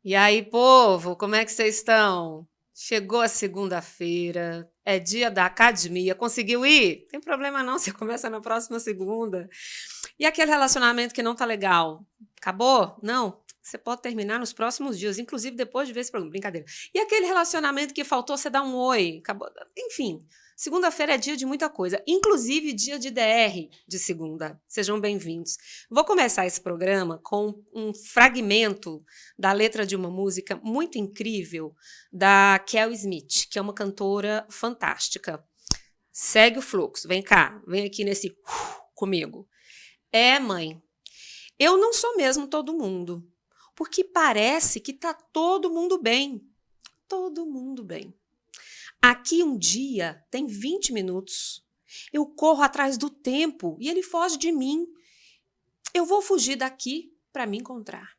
E aí, povo, como é que vocês estão? Chegou a segunda-feira, é dia da academia. Conseguiu ir? Tem problema não, você começa na próxima segunda. E aquele relacionamento que não tá legal? Acabou? Não. Você pode terminar nos próximos dias, inclusive depois de ver esse programa. Brincadeira. E aquele relacionamento que faltou você dar um oi? Acabou. Enfim, segunda-feira é dia de muita coisa, inclusive dia de DR de segunda. Sejam bem-vindos. Vou começar esse programa com um fragmento da letra de uma música muito incrível da Kel Smith, que é uma cantora fantástica. Segue o fluxo, vem cá, vem aqui nesse comigo. Mãe, eu não sou mesmo todo mundo, porque parece que tá todo mundo bem. Todo mundo bem. Aqui um dia tem 20 minutos. Eu corro atrás do tempo e ele foge de mim. Eu vou fugir daqui para me encontrar.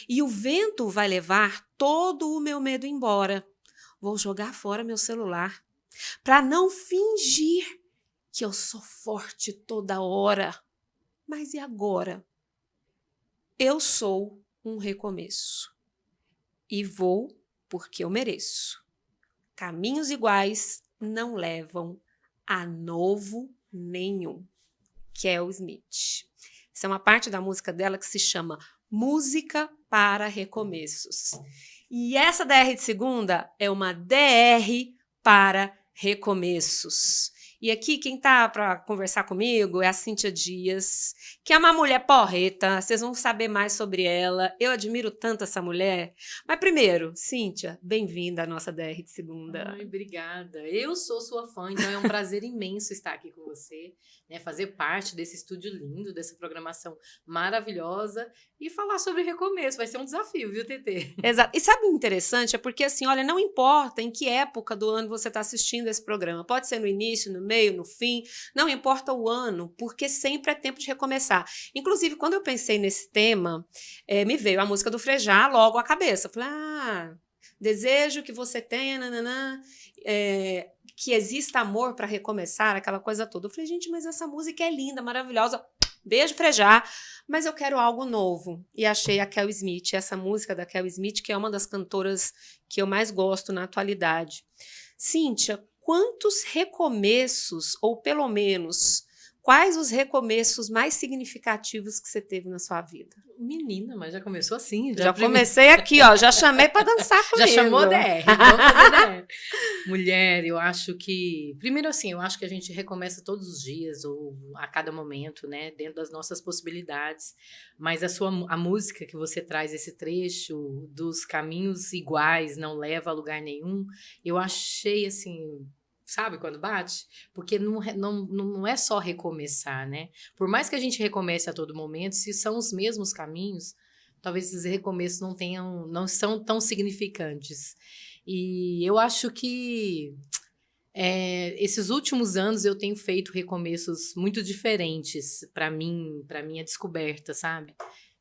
E o vento vai levar todo o meu medo embora. Vou jogar fora meu celular para não fingir que eu sou forte toda hora. Mas e agora? Eu sou um recomeço. E vou porque eu mereço. Caminhos iguais não levam a novo nenhum. Kel Smith. Essa é uma parte da música dela que se chama Música para Recomeços. E essa DR de segunda é uma DR para recomeços. E aqui quem tá para conversar comigo é a Cíntia Dias, que é uma mulher porreta, vocês vão saber mais sobre ela. Eu admiro tanto essa mulher. Mas primeiro, Cíntia, bem-vinda à nossa DR de segunda. Ai, obrigada. Eu sou sua fã, então é um prazer imenso estar aqui com você, né, fazer parte desse estúdio lindo, dessa programação maravilhosa e falar sobre recomeço. Vai ser um desafio, viu, TT? Exato. E sabe o interessante? É porque, assim, olha, não importa em que época do ano você está assistindo esse programa. Pode ser no início, no meio, no fim. Não importa o ano, porque sempre é tempo de recomeçar. Inclusive, quando eu pensei nesse tema, me veio a música do Frejá logo à cabeça. Falei, desejo que você tenha, nananã, que exista amor para recomeçar, aquela coisa toda. Eu falei, gente, mas essa música é linda, maravilhosa. Beijo, Frejá. Mas eu quero algo novo. E achei a Kel Smith, essa música da Kel Smith, que é uma das cantoras que eu mais gosto na atualidade. Cíntia, quantos recomeços, ou pelo menos, quais os recomeços mais significativos que você teve na sua vida? Menina, mas já começou assim? Já comecei aqui, ó, já chamei para dançar comigo. Já chamou a DR, vamos fazer DR. Mulher, eu acho que... Primeiro assim, eu acho que a gente recomeça todos os dias, ou a cada momento, né, dentro das nossas possibilidades. Mas a música que você traz, esse trecho dos caminhos iguais, não leva a lugar nenhum, eu achei assim... Sabe quando bate? Porque não é só recomeçar, né? Por mais que a gente recomece a todo momento, se são os mesmos caminhos, talvez esses recomeços não são tão significantes. E eu acho que esses últimos anos eu tenho feito recomeços muito diferentes para minha descoberta, sabe?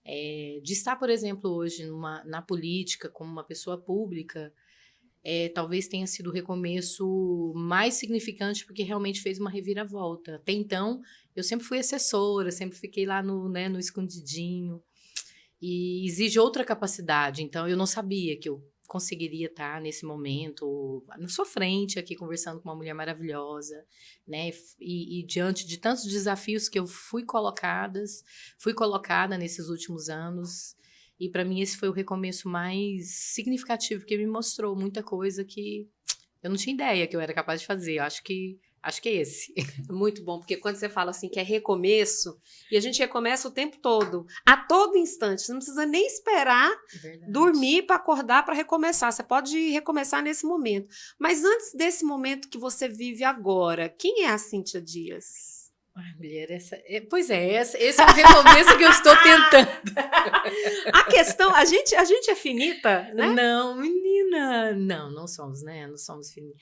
De estar, por exemplo, hoje na política, como uma pessoa pública, talvez tenha sido o recomeço mais significante porque realmente fez uma reviravolta. Até então, eu sempre fui assessora, sempre fiquei lá no escondidinho. E exige outra capacidade. Então, eu não sabia que eu conseguiria estar nesse momento na sua frente, aqui conversando com uma mulher maravilhosa, né? E diante de tantos desafios que eu fui colocada nesses últimos anos. E para mim esse foi o recomeço mais significativo, porque me mostrou muita coisa que eu não tinha ideia que eu era capaz de fazer. Eu acho que é esse. Muito bom, porque quando você fala assim que é recomeço, e a gente recomeça o tempo todo, a todo instante, você não precisa nem esperar dormir para acordar para recomeçar, você pode recomeçar nesse momento. Mas antes desse momento que você vive agora, quem é a Cíntia Dias? Ai, mulher, esse é o recomeço que eu estou tentando. A questão, a gente é finita, né? Não, menina, não somos, né? Não somos finitas.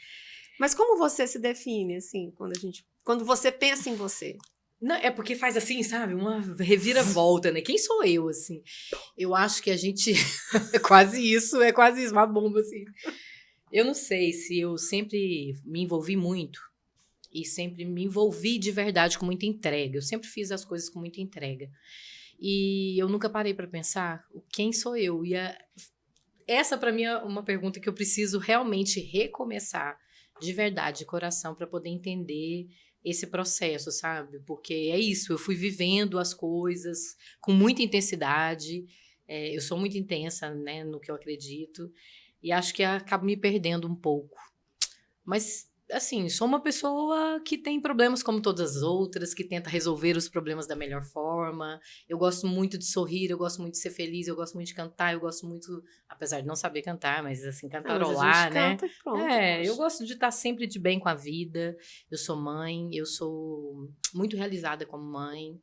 Mas como você se define, assim, quando você pensa em você? Não, é porque faz assim, sabe? Uma reviravolta, né? Quem sou eu, assim? Eu acho que a gente... é quase isso, uma bomba, assim. Eu não sei se eu sempre me envolvi muito E sempre me envolvi de verdade com muita entrega. Eu sempre fiz as coisas com muita entrega. E eu nunca parei para pensar quem sou eu. Essa, para mim, é uma pergunta que eu preciso realmente recomeçar de verdade, de coração, para poder entender esse processo, sabe? Porque é isso, eu fui vivendo as coisas com muita intensidade. Eu sou muito intensa, né, no que eu acredito. E acho que acabo me perdendo um pouco. Mas, assim, sou uma pessoa que tem problemas como todas as outras, que tenta resolver os problemas da melhor forma. Eu gosto muito de sorrir, eu gosto muito de ser feliz, eu gosto muito de cantar, eu gosto muito, apesar de não saber cantar, mas assim, Mas a cantarolar, gente né? canta e pronto, Eu poxa. gosto de estar sempre de bem com a vida. Eu sou mãe, eu sou muito realizada como mãe.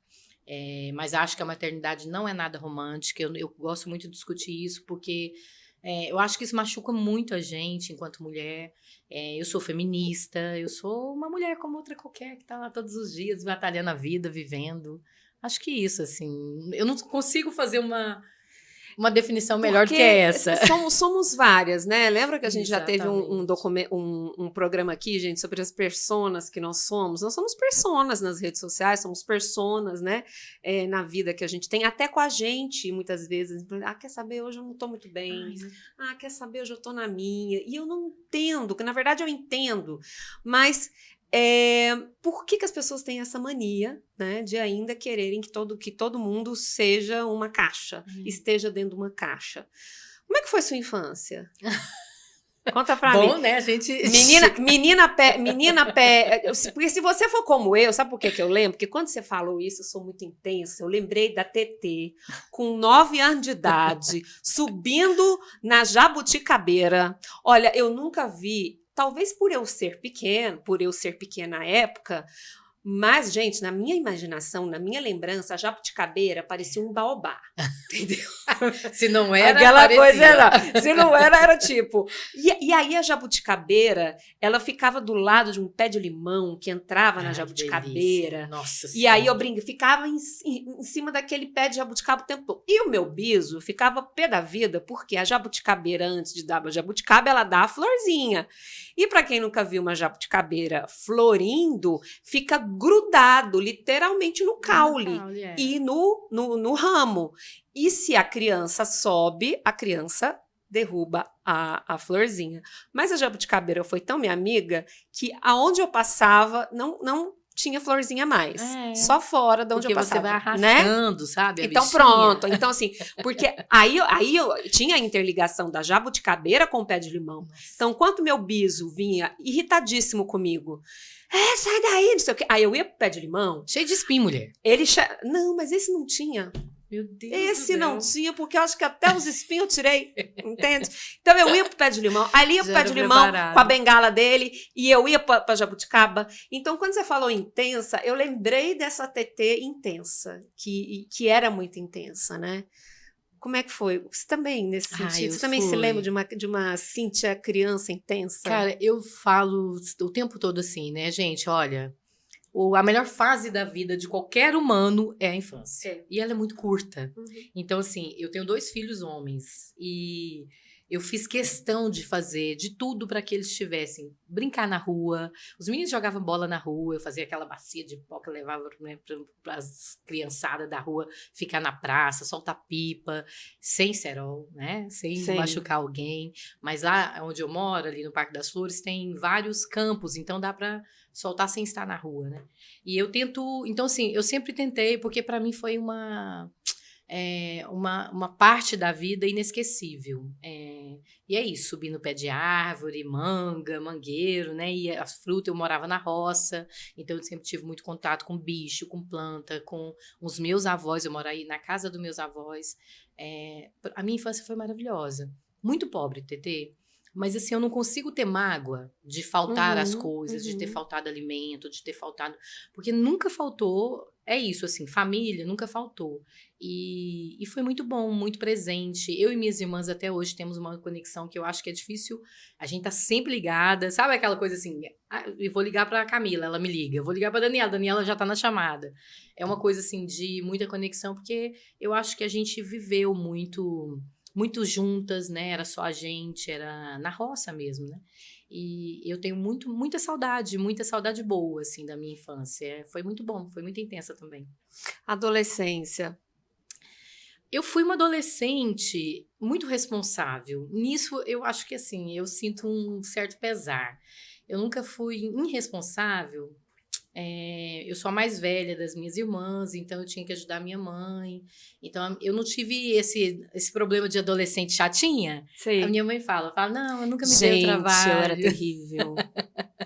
Mas acho que a maternidade não é nada romântica. Eu gosto muito de discutir isso, porque eu acho que isso machuca muito a gente enquanto mulher. Eu sou feminista, eu sou uma mulher como outra qualquer que está lá todos os dias batalhando a vida, vivendo. Acho que isso, assim, eu não consigo fazer uma definição melhor do que Porque essa. somos várias, né? Lembra que a gente já teve Exatamente. um programa aqui, gente, sobre as personas que nós somos? Nós somos personas nas redes sociais, somos personas, né? Na vida que a gente tem, até com a gente, muitas vezes. Quer saber? Hoje eu não estou muito bem. Quer saber? Hoje eu estou na minha. E eu não entendo, que na verdade eu entendo, mas por que as pessoas têm essa mania, né, de ainda quererem que todo mundo seja uma caixa, esteja dentro de uma caixa? Como é que foi sua infância? Conta pra mim. Bom, né? A gente. Menina pé. Porque se você for como eu, sabe por que eu lembro? Porque quando você falou isso, eu sou muito intensa. Eu lembrei da TT, com 9 anos de idade, subindo na Jabuticabeira. Olha, eu nunca vi. Talvez por eu ser pequena na época, mas, gente, na minha imaginação, na minha lembrança, a jabuticabeira parecia um baobá, entendeu? Se não era, aquela parecia. coisa era. Se não era, era tipo. E aí a jabuticabeira, ela ficava do lado de um pé de limão que entrava na jabuticabeira. Nossa E aí eu ficava em cima daquele pé de jabuticaba o tempo todo. E o meu biso ficava pé da vida, porque a jabuticabeira, antes de dar a jabuticaba, ela dá a florzinha. E para quem nunca viu uma jabuticabeira florindo, fica grudado literalmente no caule e no ramo. E se a criança sobe, a criança derruba a florzinha. Mas a jabuticabeira foi tão minha amiga que aonde eu passava não tinha florzinha mais. Só fora de onde eu passava. Porque você vai arrastando, né? Sabe? Então pronto. Então assim, porque aí eu tinha a interligação da jabuticabeira com o pé de limão. Nossa. Então quando meu biso vinha irritadíssimo comigo, sai daí, não sei o quê. Aí eu ia pro pé de limão. Cheio de espinho, mulher. Não, mas esse não tinha. Meu Deus Esse do céu. não tinha, porque eu acho que até os espinhos eu tirei, entende? Então eu ia pro pé de limão, ali ia pro pé de limão com a bengala dele, e eu ia pra jabuticaba. Então, quando você falou intensa, eu lembrei dessa TT intensa, que era muito intensa, né? Como é que foi? Você também, nesse sentido? Você também se lembra de uma Cíntia criança intensa? Cara, eu falo o tempo todo assim, né, gente? Olha, a melhor fase da vida de qualquer humano é a infância. E ela é muito curta. Então, assim, eu tenho 2 filhos homens e eu fiz questão de fazer de tudo para que eles tivessem brincar na rua. Os meninos jogavam bola na rua, eu fazia aquela bacia de pó que eu levava, né, para as criançadas da rua ficar na praça, soltar pipa, sem cerol, né? Sem machucar alguém. Mas lá onde eu moro, ali no Parque das Flores, tem vários campos, então dá para soltar sem estar na rua, né? E eu tento... Então, assim, eu sempre tentei, porque para mim foi uma parte da vida inesquecível. E é isso, subir no pé de árvore, manga, mangueiro, né? E as frutas, eu morava na roça, então eu sempre tive muito contato com bicho, com planta, com os meus avós, eu morava aí na casa dos meus avós. A minha infância foi maravilhosa. Muito pobre, Tetê. Mas assim, eu não consigo ter mágoa de faltar as coisas, de ter faltado alimento, de ter faltado... Porque nunca faltou, é isso, assim, família nunca faltou. E foi muito bom, muito presente. Eu e minhas irmãs até hoje temos uma conexão que eu acho que é difícil. A gente tá sempre ligada, sabe aquela coisa assim, eu vou ligar pra Camila, ela me liga. Eu vou ligar pra Daniela já tá na chamada. É uma coisa assim de muita conexão, porque eu acho que a gente viveu muito juntas, né? Era só a gente, era na roça mesmo, né? E eu tenho muita saudade boa, assim, da minha infância. Foi muito bom, foi muito intensa também. Adolescência. Eu fui uma adolescente muito responsável. Nisso, eu acho que, assim, eu sinto um certo pesar. Eu nunca fui irresponsável. Eu sou a mais velha das minhas irmãs, então eu tinha que ajudar minha mãe. Então, eu não tive esse problema de adolescente chatinha. A Sei. minha mãe fala, não, eu nunca me dei o Gente, eu era trabalho. terrível.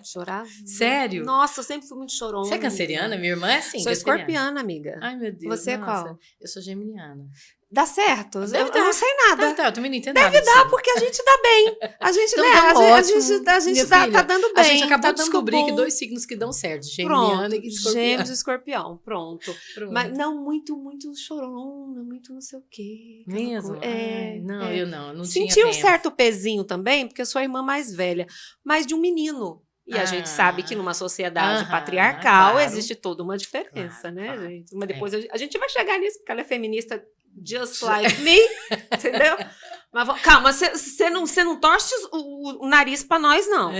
Chorava. Sério? Nossa, eu sempre fui muito chorona. Você é canceriana? Minha irmã é assim, Sou canceriana. escorpiana, amiga. Ai, meu Deus, Você é nossa. qual? Eu sou geminiana. Dá certo? Deve Eu não sei nada. Tá, eu também não entendo Deve nada. dar, porque a gente dá bem. A gente, Então, né? tá A ótimo, gente tá minha dando filha. bem. A gente acabou tá de dando descobrir que bom. 2 signos que dão certo, geminiana Pronto, e escorpião. Gêmeos e escorpião, pronto. Pronto. Mas não muito chorona, muito não sei o quê. aquela Mesmo? coisa. Ai, não, eu não Senti tinha um tempo. certo pezinho também, porque eu sou a irmã mais velha, mas de um menino. E a gente sabe que numa sociedade patriarcal claro. existe toda uma diferença, Claro, né, claro. gente? Mas depois a gente vai chegar nisso, porque ela é feminista just like me, entendeu? Mas calma, você não torce o nariz pra nós, não.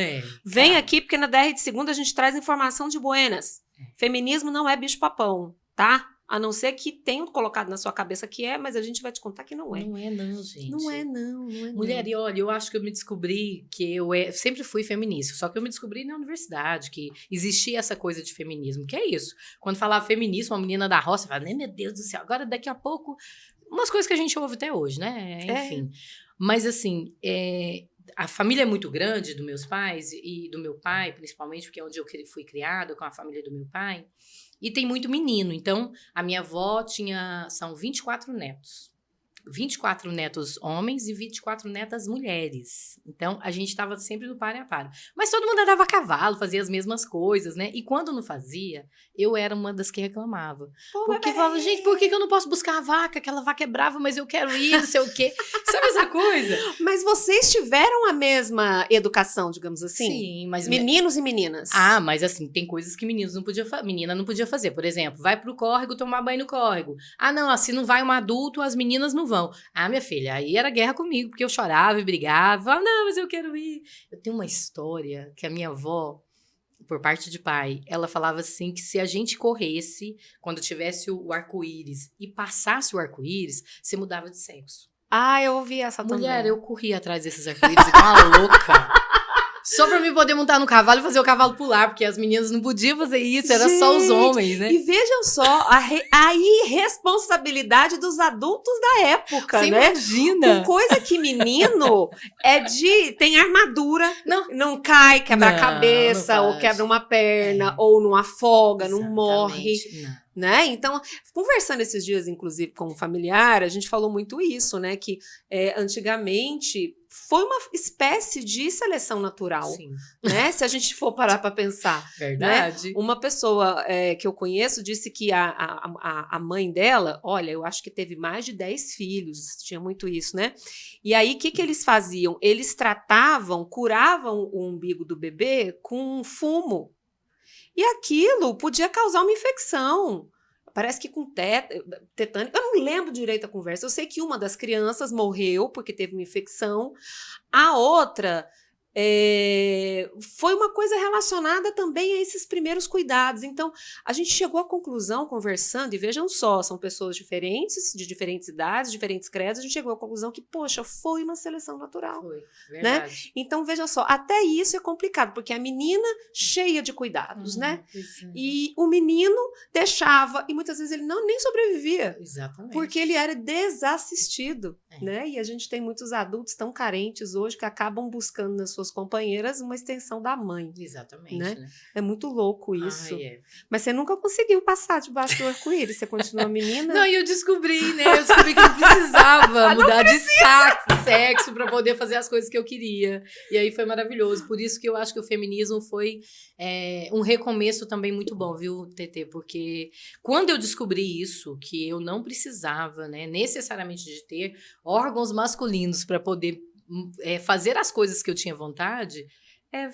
Vem calma. aqui, porque na DR de segunda a gente traz informação de buenas. Feminismo não é bicho-papão, tá? A não ser que tenham colocado na sua cabeça que é, mas a gente vai te contar que não é. Não é não, gente. Não é não. Mulher, e olha, eu acho que eu me descobri que eu sempre fui feminista, só que eu me descobri na universidade, que existia essa coisa de feminismo, que é isso. Quando falava feminismo, uma menina da roça, fala, meu Deus do céu, agora daqui a pouco, umas coisas que a gente ouve até hoje, né? Enfim. Mas assim, a família é muito grande dos meus pais e do meu pai, principalmente, porque é onde eu fui criada, com a família do meu pai. E tem muito menino. Então, a minha avó são 24 netos. 24 netos homens e 24 netas mulheres. Então, a gente estava sempre no par a par. Mas todo mundo andava a cavalo, fazia as mesmas coisas, né? E quando não fazia, eu era uma das que reclamava. Porque falava, gente, por que eu não posso buscar a vaca? Aquela vaca é brava, mas eu quero ir, não sei o quê. Sabe essa coisa? Mas vocês tiveram a mesma educação, digamos assim? Sim, mas... Meninos e meninas. Ah, mas assim, tem coisas que menina não podia fazer. Por exemplo, vai pro córrego tomar banho no córrego. Ah, não, se não vai um adulto, as meninas não vão. Ah, minha filha, aí era guerra comigo, porque eu chorava e brigava. Ah, não, mas eu quero ir. Eu tenho uma história que a minha avó, por parte de pai, ela falava assim que se a gente corresse, quando tivesse o arco-íris e passasse o arco-íris, você mudava de sexo. Ah, eu ouvi essa também. Mulher, eu corria atrás desses arco-íris igual uma louca. Só pra mim poder montar no cavalo e fazer o cavalo pular, porque as meninas não podiam fazer isso, era só os homens, né? E vejam só a irresponsabilidade dos adultos da época, Você né? imagina? Com coisa que menino tem armadura, não cai, quebra a cabeça, ou quebra uma perna, ou não afoga, não morre. Né? Então, conversando esses dias, inclusive, com um familiar, a gente falou muito isso, né? Que antigamente foi uma espécie de seleção natural. Sim. Né? Se a gente for parar para pensar. Verdade. Né? Uma pessoa que eu conheço disse que a mãe dela, olha, eu acho que teve mais de 10 filhos, tinha muito isso, né? E aí, o que eles faziam? Eles curavam o umbigo do bebê com fumo. E aquilo podia causar uma infecção. Parece que com tetânico. Eu não lembro direito a conversa. Eu sei que uma das crianças morreu porque teve uma infecção. A outra foi uma coisa relacionada também a esses primeiros cuidados. Então, a gente chegou à conclusão, conversando, e vejam só, são pessoas diferentes, de diferentes idades, diferentes credos, a gente chegou à conclusão que, poxa, foi uma seleção natural. Foi, verdade. Né? Então, veja só, até isso é complicado, porque a menina cheia de cuidados, né? E o menino deixava, e muitas vezes ele nem sobrevivia. Exatamente. Porque ele era desassistido, né? E a gente tem muitos adultos tão carentes hoje que acabam buscando nas suas companheiras uma extensão da mãe. Exatamente. Né? É muito louco isso. É. Mas você nunca conseguiu passar debaixo do arco-íris, você continua menina? Não, e eu descobri, né? Eu descobri que não precisava mudar de sexo para poder fazer as coisas que eu queria. E aí foi maravilhoso. Por isso que eu acho que o feminismo foi um recomeço também muito bom, viu, Tetê? Porque quando eu descobri isso, que eu não precisava, né, necessariamente de ter órgãos masculinos para poder fazer as coisas que eu tinha vontade,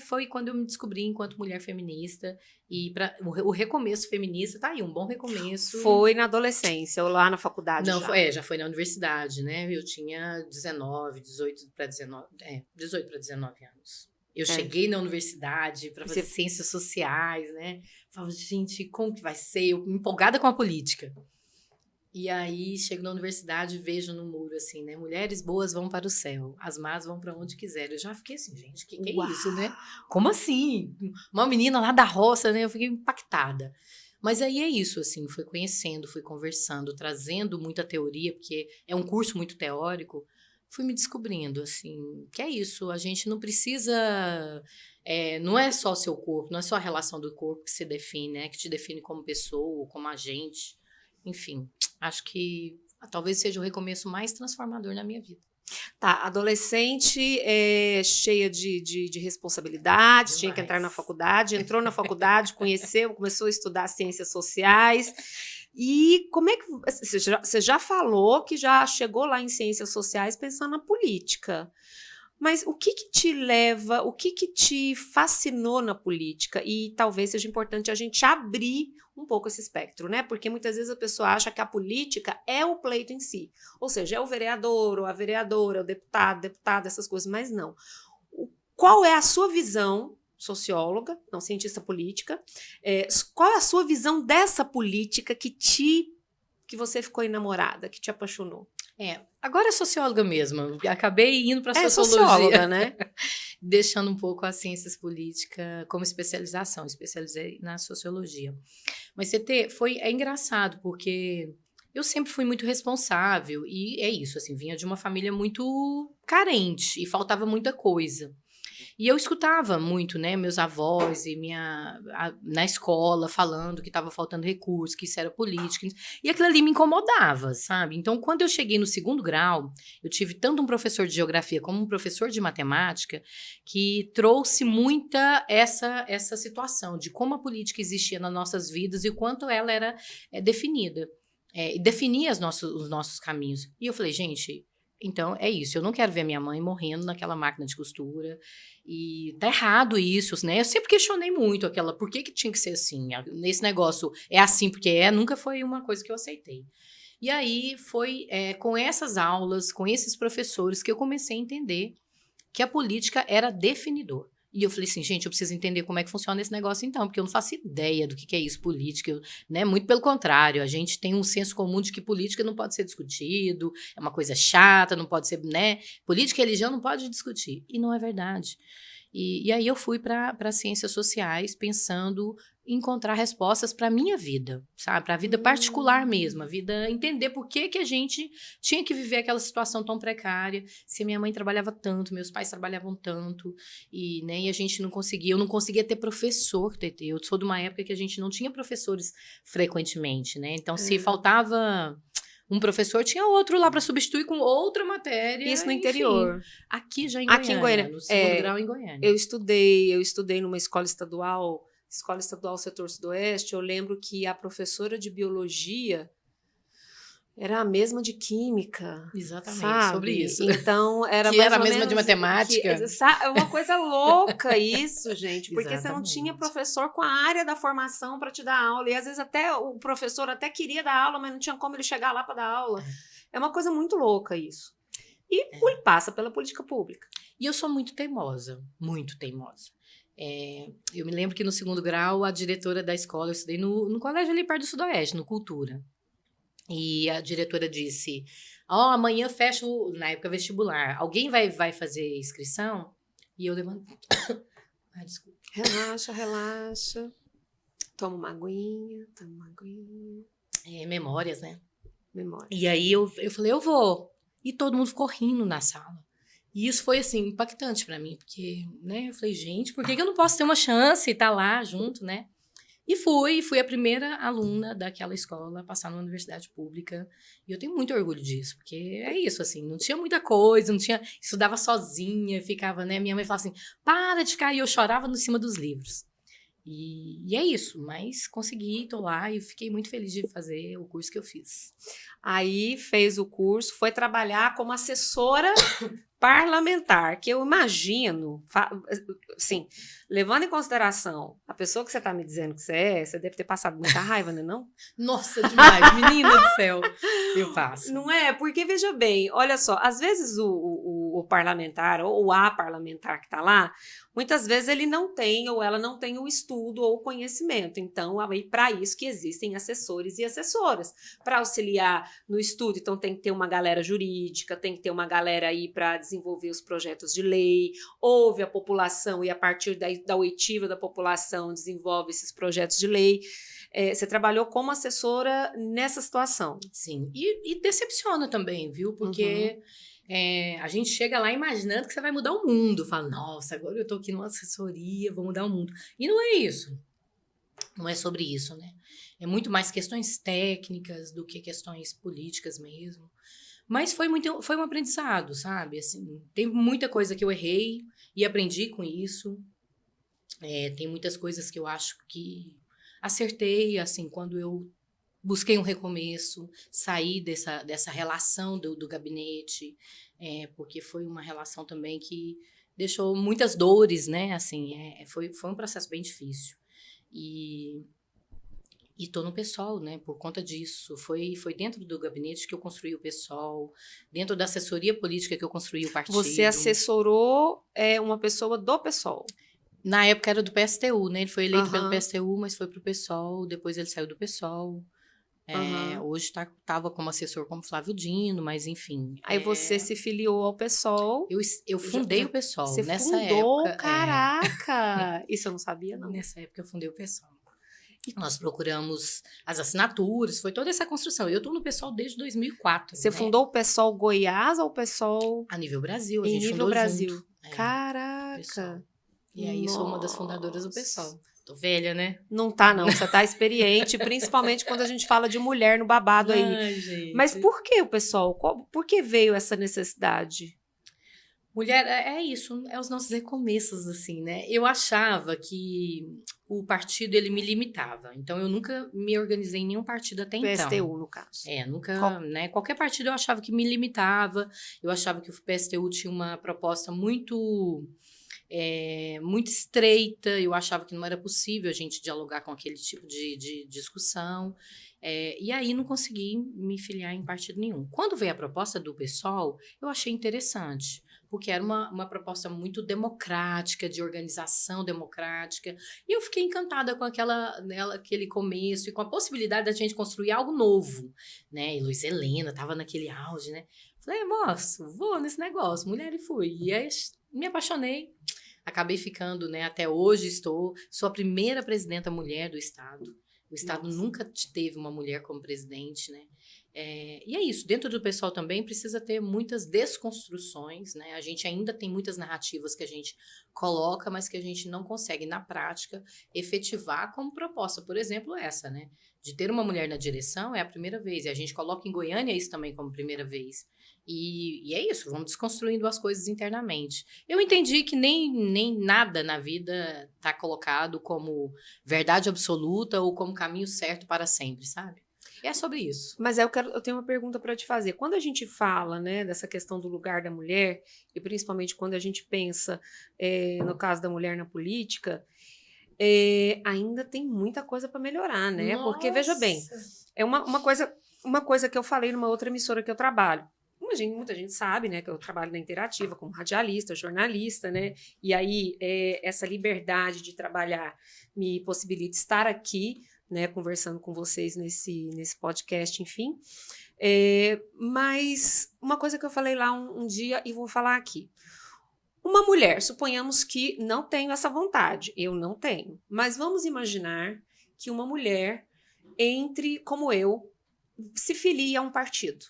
foi quando eu me descobri enquanto mulher feminista. E o recomeço feminista, tá aí, um bom recomeço. Foi na adolescência, ou lá na faculdade? Não, já foi na universidade, né? Eu tinha 18 para 19 anos. Eu É. cheguei na universidade para fazer Você- ciências sociais, né? Falava, gente, como que vai ser? Eu empolgada com a política. E aí, chego na universidade e vejo no muro, assim, né? Mulheres boas vão para o céu, as más vão para onde quiser. Eu já fiquei assim, gente, que é Uau! isso, né? Como assim? Uma menina lá da roça, né? Eu fiquei impactada. Mas aí é isso, assim, fui conhecendo, fui conversando, trazendo muita teoria, porque é um curso muito teórico, fui me descobrindo, assim, que é isso, a gente não precisa, não é só seu corpo, não é só a relação do corpo que se define, né, que te define como pessoa, como agente, enfim, acho que talvez seja o recomeço mais transformador na minha vida. Tá, adolescente cheia de responsabilidades, tinha que entrar na Demais. faculdade, entrou na faculdade, conheceu, começou a estudar ciências sociais. E como é que você já falou que já chegou lá em ciências sociais pensando na política? Mas o que te leva, o que te fascinou na política? E talvez seja importante a gente abrir um pouco esse espectro, né? Porque muitas vezes a pessoa acha que a política é o pleito em si. Ou seja, é o vereador, ou a vereadora, o deputado, essas coisas, mas não. Qual é a sua visão, socióloga, não cientista política, qual é a sua visão dessa política que você ficou enamorada, que te apaixonou? Agora é socióloga mesmo. Acabei indo para sociologia. socióloga, né? Deixando um pouco as ciências políticas como especialização. Especializei na sociologia. Mas é engraçado, porque eu sempre fui muito responsável. E é isso, assim, vinha de uma família muito carente e faltava muita coisa. E eu escutava muito, né, meus avós e na escola falando que estava faltando recursos, que isso era política. E aquilo ali me incomodava, sabe? Então, quando eu cheguei no 2º grau, eu tive tanto um professor de geografia como um professor de matemática que trouxe muita essa situação de como a política existia nas nossas vidas e o quanto ela era definida. E definia os nossos caminhos. E eu falei, gente... Então, é isso. Eu não quero ver minha mãe morrendo naquela máquina de costura. E tá errado isso, né? Eu sempre questionei muito por que tinha que ser assim? Nesse negócio, é assim porque nunca foi uma coisa que eu aceitei. E aí, foi com essas aulas, com esses professores, que eu comecei a entender que a política era definidor. E eu falei assim, gente, eu preciso entender como é que funciona esse negócio então, porque eu não faço ideia do que é isso, política, né? Muito pelo contrário, a gente tem um senso comum de que política não pode ser discutido, é uma coisa chata, não pode ser, né? Política e religião não pode discutir. E não é verdade. E aí eu fui para ciências sociais pensando em encontrar respostas para a minha vida, sabe? Para a vida particular mesmo, a vida, entender por que a gente tinha que viver aquela situação tão precária, se minha mãe trabalhava tanto, meus pais trabalhavam tanto, e a gente não conseguia, eu não conseguia ter professor, TT. Eu sou de uma época que a gente não tinha professores frequentemente, né? Então, se faltava um professor, tinha outro lá para substituir com outra matéria. Isso no enfim. interior. Aqui já em Aqui em Goiânia, Goiânia. no 2º grau em Goiânia. Eu estudei numa escola estadual setor sudoeste. Eu lembro que a professora de biologia era a mesma de química. Exatamente, sabe? sobre isso. Então, era Que mais era a ou mesma menos de matemática. É uma coisa louca isso, gente. Porque você não Exatamente. tinha professor com a área da formação para te dar aula. E às vezes até o professor até queria dar aula, mas não tinha como ele chegar lá para dar aula. É uma coisa muito louca isso. E passa pela política pública. E eu sou muito teimosa, muito teimosa. Eu me lembro que no 2º grau, a diretora da escola, eu estudei no colégio ali perto do Sudoeste, no Cultura. E a diretora disse, amanhã fecha na época vestibular, alguém vai fazer inscrição? E eu levantei. Ai, desculpa. Relaxa. Toma uma aguinha. Memórias, né? Memória. E aí eu falei, eu vou. E todo mundo ficou rindo na sala. E isso foi, assim, impactante pra mim, porque, né, eu falei, gente, por que eu não posso ter uma chance e estar lá junto, né? E fui a primeira aluna daquela escola a passar numa universidade pública. E eu tenho muito orgulho disso, porque é isso, assim, não tinha muita coisa, estudava sozinha, ficava, né? Minha mãe falava assim, para de ficar, e eu chorava no cima dos livros. E é isso, mas consegui, tô lá e fiquei muito feliz de fazer o curso que eu fiz. Aí fez o curso, foi trabalhar como assessora parlamentar, que eu imagino, assim, levando em consideração a pessoa que você está me dizendo que você deve ter passado muita raiva, né, não? Nossa, demais, menina do céu, eu passo. Não é? Porque, veja bem, olha só, às vezes o o parlamentar ou a parlamentar que está lá, muitas vezes ele não tem ou ela não tem o estudo ou o conhecimento. Então, para isso que existem assessores e assessoras, para auxiliar no estudo. Então, tem que ter uma galera jurídica, tem que ter uma galera aí para desenvolver os projetos de lei, ouve a população e a partir da oitiva da população desenvolve esses projetos de lei. Você trabalhou como assessora nessa situação. Sim, e decepciona também, viu? Porque a gente chega lá imaginando que você vai mudar o mundo. Fala, nossa, agora eu tô aqui numa assessoria, vou mudar o mundo. E não é isso. Não é sobre isso, né? É muito mais questões técnicas do que questões políticas mesmo. Mas foi um aprendizado, sabe? Assim, tem muita coisa que eu errei e aprendi com isso. Tem muitas coisas que eu acho que acertei, assim, quando eu busquei um recomeço, saí dessa relação do gabinete, porque foi uma relação também que deixou muitas dores, né? Assim, foi um processo bem difícil. E tô no PSOL, né? Por conta disso. Foi dentro do gabinete que eu construí o PSOL, dentro da assessoria política que eu construí o partido. Você assessorou uma pessoa do PSOL? Na época era do PSTU, né? Ele foi eleito pelo PSTU, mas foi pro PSOL, depois ele saiu do PSOL. Hoje estava como assessor como Flávio Dino, mas enfim. Aí você se filiou ao PSOL. Eu fundei o PSOL. Você nessa fundou? Época, caraca! Isso eu não sabia, não. Nessa época eu fundei o PSOL. Nós procuramos as assinaturas, foi toda essa construção. Eu estou no PSOL desde 2004. Você fundou o PSOL Goiás ou o PSOL... A nível Brasil, a em gente nível fundou Brasil. junto. Caraca! E aí sou uma das fundadoras do PSOL. Tô velha, né? Não tá, não. Você tá experiente, principalmente quando a gente fala de mulher no babado aí. Ai, gente. Mas por que o PSOL? Por que veio essa necessidade? Mulher, é isso, os nossos recomeços, assim, né? Eu achava que o partido, ele me limitava. Então, eu nunca me organizei em nenhum partido até então. PSTU, no caso. Nunca, né? Qualquer partido eu achava que me limitava. Eu achava que o PSTU tinha uma proposta muito estreita. Eu achava que não era possível a gente dialogar com aquele tipo de discussão. E aí não consegui me filiar em partido nenhum. Quando veio a proposta do PSOL, eu achei interessante, porque era uma proposta muito democrática, de organização democrática, e eu fiquei encantada com aquele começo e com a possibilidade da gente construir algo novo, né? E Luiz Helena estava naquele auge, né? Falei, moço, vou nesse negócio, mulher, e fui. E aí me apaixonei, acabei ficando, né? Até hoje sou a primeira presidenta mulher do Estado. O Estado nunca teve uma mulher como presidente, né? E é isso, dentro do PSOL também precisa ter muitas desconstruções, né? A gente ainda tem muitas narrativas que a gente coloca, mas que a gente não consegue, na prática, efetivar como proposta. Por exemplo, essa, né? De ter uma mulher na direção é a primeira vez, e a gente coloca em Goiânia isso também como primeira vez. E é isso, vamos desconstruindo as coisas internamente. Eu entendi que nem nada na vida está colocado como verdade absoluta ou como caminho certo para sempre, sabe? E é sobre isso. Mas eu tenho uma pergunta para te fazer. Quando a gente fala, né, dessa questão do lugar da mulher, e principalmente quando a gente pensa no caso da mulher na política, ainda tem muita coisa para melhorar, né? Nossa. Porque, veja bem, é uma coisa que eu falei numa outra emissora que eu trabalho. Muita gente sabe, né, que eu trabalho na Interativa como radialista, jornalista, né? E aí essa liberdade de trabalhar me possibilita estar aqui, né, conversando com vocês nesse podcast, enfim. Mas uma coisa que eu falei lá um dia e vou falar aqui. Uma mulher, suponhamos que não tenho essa vontade, eu não tenho, mas vamos imaginar que uma mulher entre, como eu, se filie a um partido.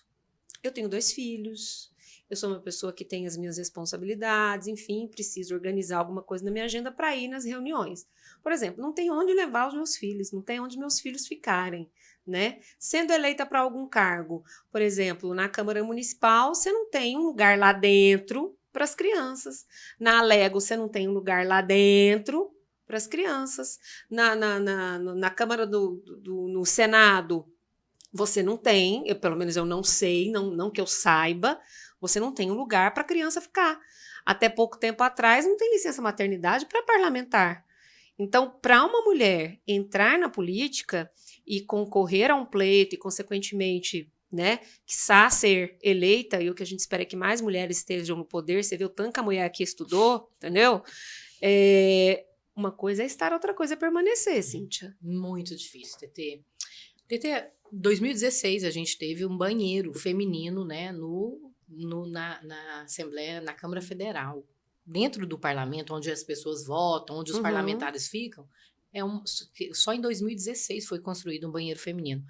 Eu tenho 2 filhos, eu sou uma pessoa que tem as minhas responsabilidades, enfim, preciso organizar alguma coisa na minha agenda para ir nas reuniões. Por exemplo, não tem onde levar os meus filhos, não tem onde meus filhos ficarem, né? Sendo eleita para algum cargo, por exemplo, na Câmara Municipal, você não tem um lugar lá dentro para as crianças. Na Alego, você não tem um lugar lá dentro para as crianças. Na Câmara no Senado, você não tem, pelo menos eu não sei, não que eu saiba, você não tem um lugar para a criança ficar. Até pouco tempo atrás, não tem licença maternidade para parlamentar. Então, para uma mulher entrar na política e concorrer a um pleito e, consequentemente, né? Quiçá ser eleita, e o que a gente espera é que mais mulheres estejam no poder. Você viu tanta mulher aqui estudou, entendeu? Uma coisa é estar, outra coisa é permanecer, Cíntia. Muito difícil, TT. TT, 2016 a gente teve um banheiro feminino, né, na Assembleia, na Câmara Federal. Dentro do parlamento, onde as pessoas votam, onde os parlamentares ficam, só em 2016 foi construído um banheiro feminino.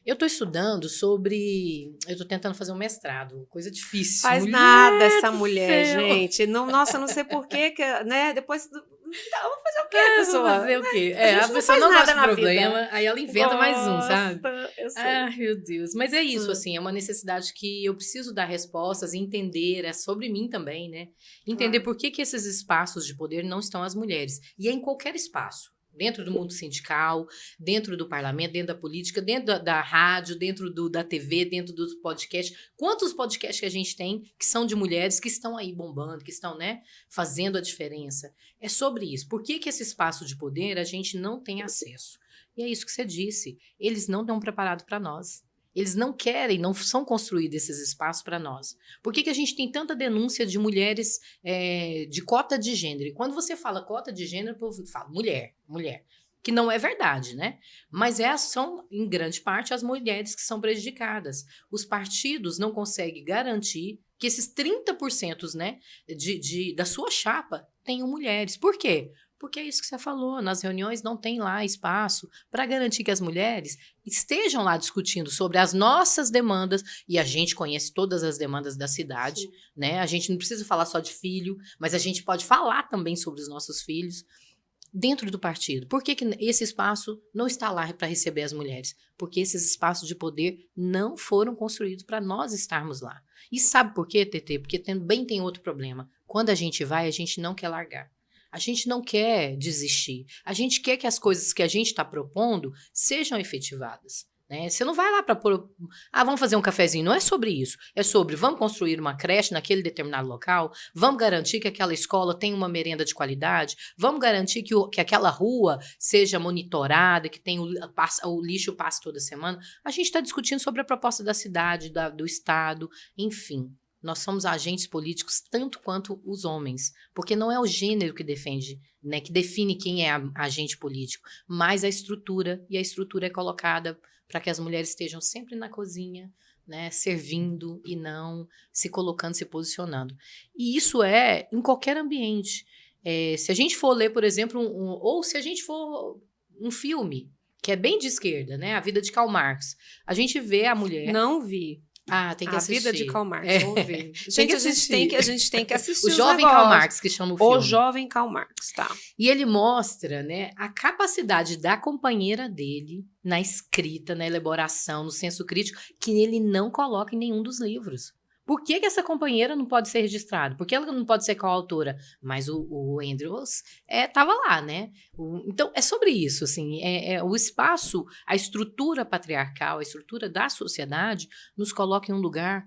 Eu estou estudando sobre... Eu estou tentando fazer um mestrado, coisa difícil. Faz nada essa mulher, gente. Não, nossa, não sei porquê, né? Depois... Então, vou fazer o quê, pessoa? Vou fazer o quê? A não pessoa faz não nada gosta na de problema, vida. aí ela inventa mais um, sabe? Eu sei. Ai, meu Deus. Mas é isso, assim, é uma necessidade que eu preciso dar respostas e entender, é sobre mim também, né? Entender por que esses espaços de poder não estão as mulheres. E é em qualquer espaço. Dentro do mundo sindical, dentro do parlamento, dentro da política, dentro da rádio, dentro da TV, dentro dos podcasts. Quantos podcasts que a gente tem que são de mulheres que estão aí bombando, que estão, né, fazendo a diferença? É sobre isso. Por que esse espaço de poder a gente não tem acesso? E é isso que você disse. Eles não estão preparados para nós. Eles não querem, não são construídos esses espaços para nós. Por que a gente tem tanta denúncia de mulheres de cota de gênero? E quando você fala cota de gênero, o povo fala mulher. Que não é verdade, né? Mas são, em grande parte, as mulheres que são prejudicadas. Os partidos não conseguem garantir que esses 30%, né, da sua chapa tenham mulheres. Por quê? Porque é isso que você falou, nas reuniões não tem lá espaço para garantir que as mulheres estejam lá discutindo sobre as nossas demandas, e a gente conhece todas as demandas da cidade, sim, né? A gente não precisa falar só de filho, mas a gente pode falar também sobre os nossos filhos dentro do partido. Por que esse espaço não está lá para receber as mulheres? Porque esses espaços de poder não foram construídos para nós estarmos lá. E sabe por quê, TT? Porque também tem outro problema. Quando a gente vai, a gente não quer largar. A gente não quer desistir. A gente quer que as coisas que a gente está propondo sejam efetivadas. Né? Você não vai lá para pôr... vamos fazer um cafezinho. Não é sobre isso. É sobre, vamos construir uma creche naquele determinado local, vamos garantir que aquela escola tenha uma merenda de qualidade, vamos garantir que aquela rua seja monitorada, que tem o lixo passe toda semana. A gente está discutindo sobre a proposta da cidade, do estado, enfim. Nós somos agentes políticos tanto quanto os homens, porque não é o gênero que defende, né, que define quem é agente político, mas a estrutura, e a estrutura é colocada para que as mulheres estejam sempre na cozinha, né, servindo e não se colocando, se posicionando. E isso é em qualquer ambiente. Se a gente for ler, por exemplo, ou se a gente for um filme, que é bem de esquerda, né, A Vida de Karl Marx, a gente vê a mulher... Não vi. Tem que assistir. A Vida de Karl Marx, vamos ver. Gente, a gente tem que assistir o jovem Karl Marx, que chama o filme. O jovem Karl Marx, tá. E ele mostra, né, a capacidade da companheira dele na escrita, na elaboração, no senso crítico, que ele não coloca em nenhum dos livros. Por que essa companheira não pode ser registrada? Por que ela não pode ser coautora? Mas o Andrews estava lá, né? Então, é sobre isso, assim, o espaço, a estrutura patriarcal, a estrutura da sociedade nos coloca em um lugar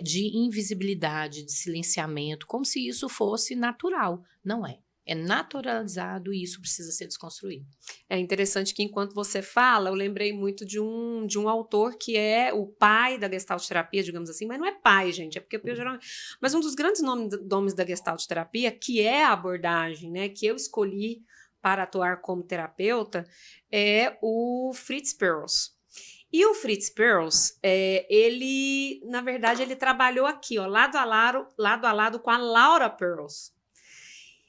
de invisibilidade, de silenciamento, como se isso fosse natural. Não é. É naturalizado e isso precisa ser desconstruído. É interessante que enquanto você fala, eu lembrei muito de um autor que é o pai da Gestalt terapia, digamos assim, mas não é pai, gente, é porque eu geralmente... Mas um dos grandes nomes da Gestalt terapia, que é a abordagem, né, que eu escolhi para atuar como terapeuta, é o Fritz Perls. E o Fritz Perls, ele, na verdade, ele trabalhou aqui, ó, lado a lado com a Laura Perls.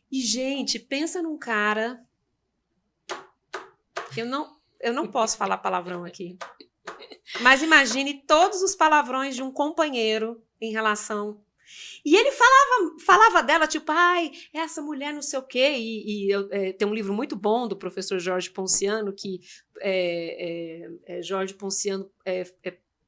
E, gente, pensa num cara... Eu não posso falar palavrão aqui. Mas imagine todos os palavrões de um companheiro em relação... E ele falava dela, tipo, essa mulher não sei o quê. Tem um livro muito bom do professor Jorge Ponciano, que Jorge Ponciano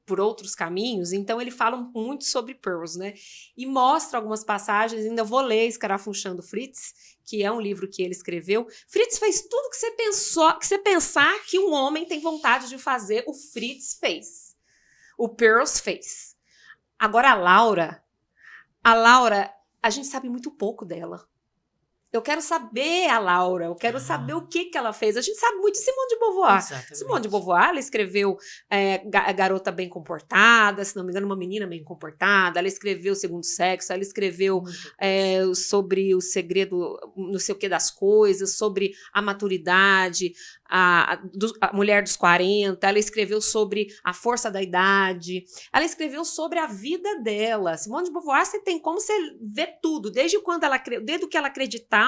por outros caminhos, então ele fala muito sobre Perls, né? E mostra algumas passagens, ainda vou ler Escarafunchando Fritz, que é um livro que ele escreveu. Fritz fez tudo que você pensar que um homem tem vontade de fazer, o Fritz fez. O Perls fez. Agora a Laura, a gente sabe muito pouco dela. Eu quero saber a Laura, eu quero saber o que ela fez. A gente sabe muito de Simone de Beauvoir. Exatamente. Simone de Beauvoir, ela escreveu Garota Bem Comportada, se não me engano, Uma Menina Bem Comportada, ela escreveu Segundo Sexo, ela escreveu sobre o segredo, não sei o que das coisas, sobre a maturidade, a mulher dos 40, ela escreveu sobre a força da idade, ela escreveu sobre a vida dela. Simone de Beauvoir, você tem como você ver tudo, desde o que ela acreditava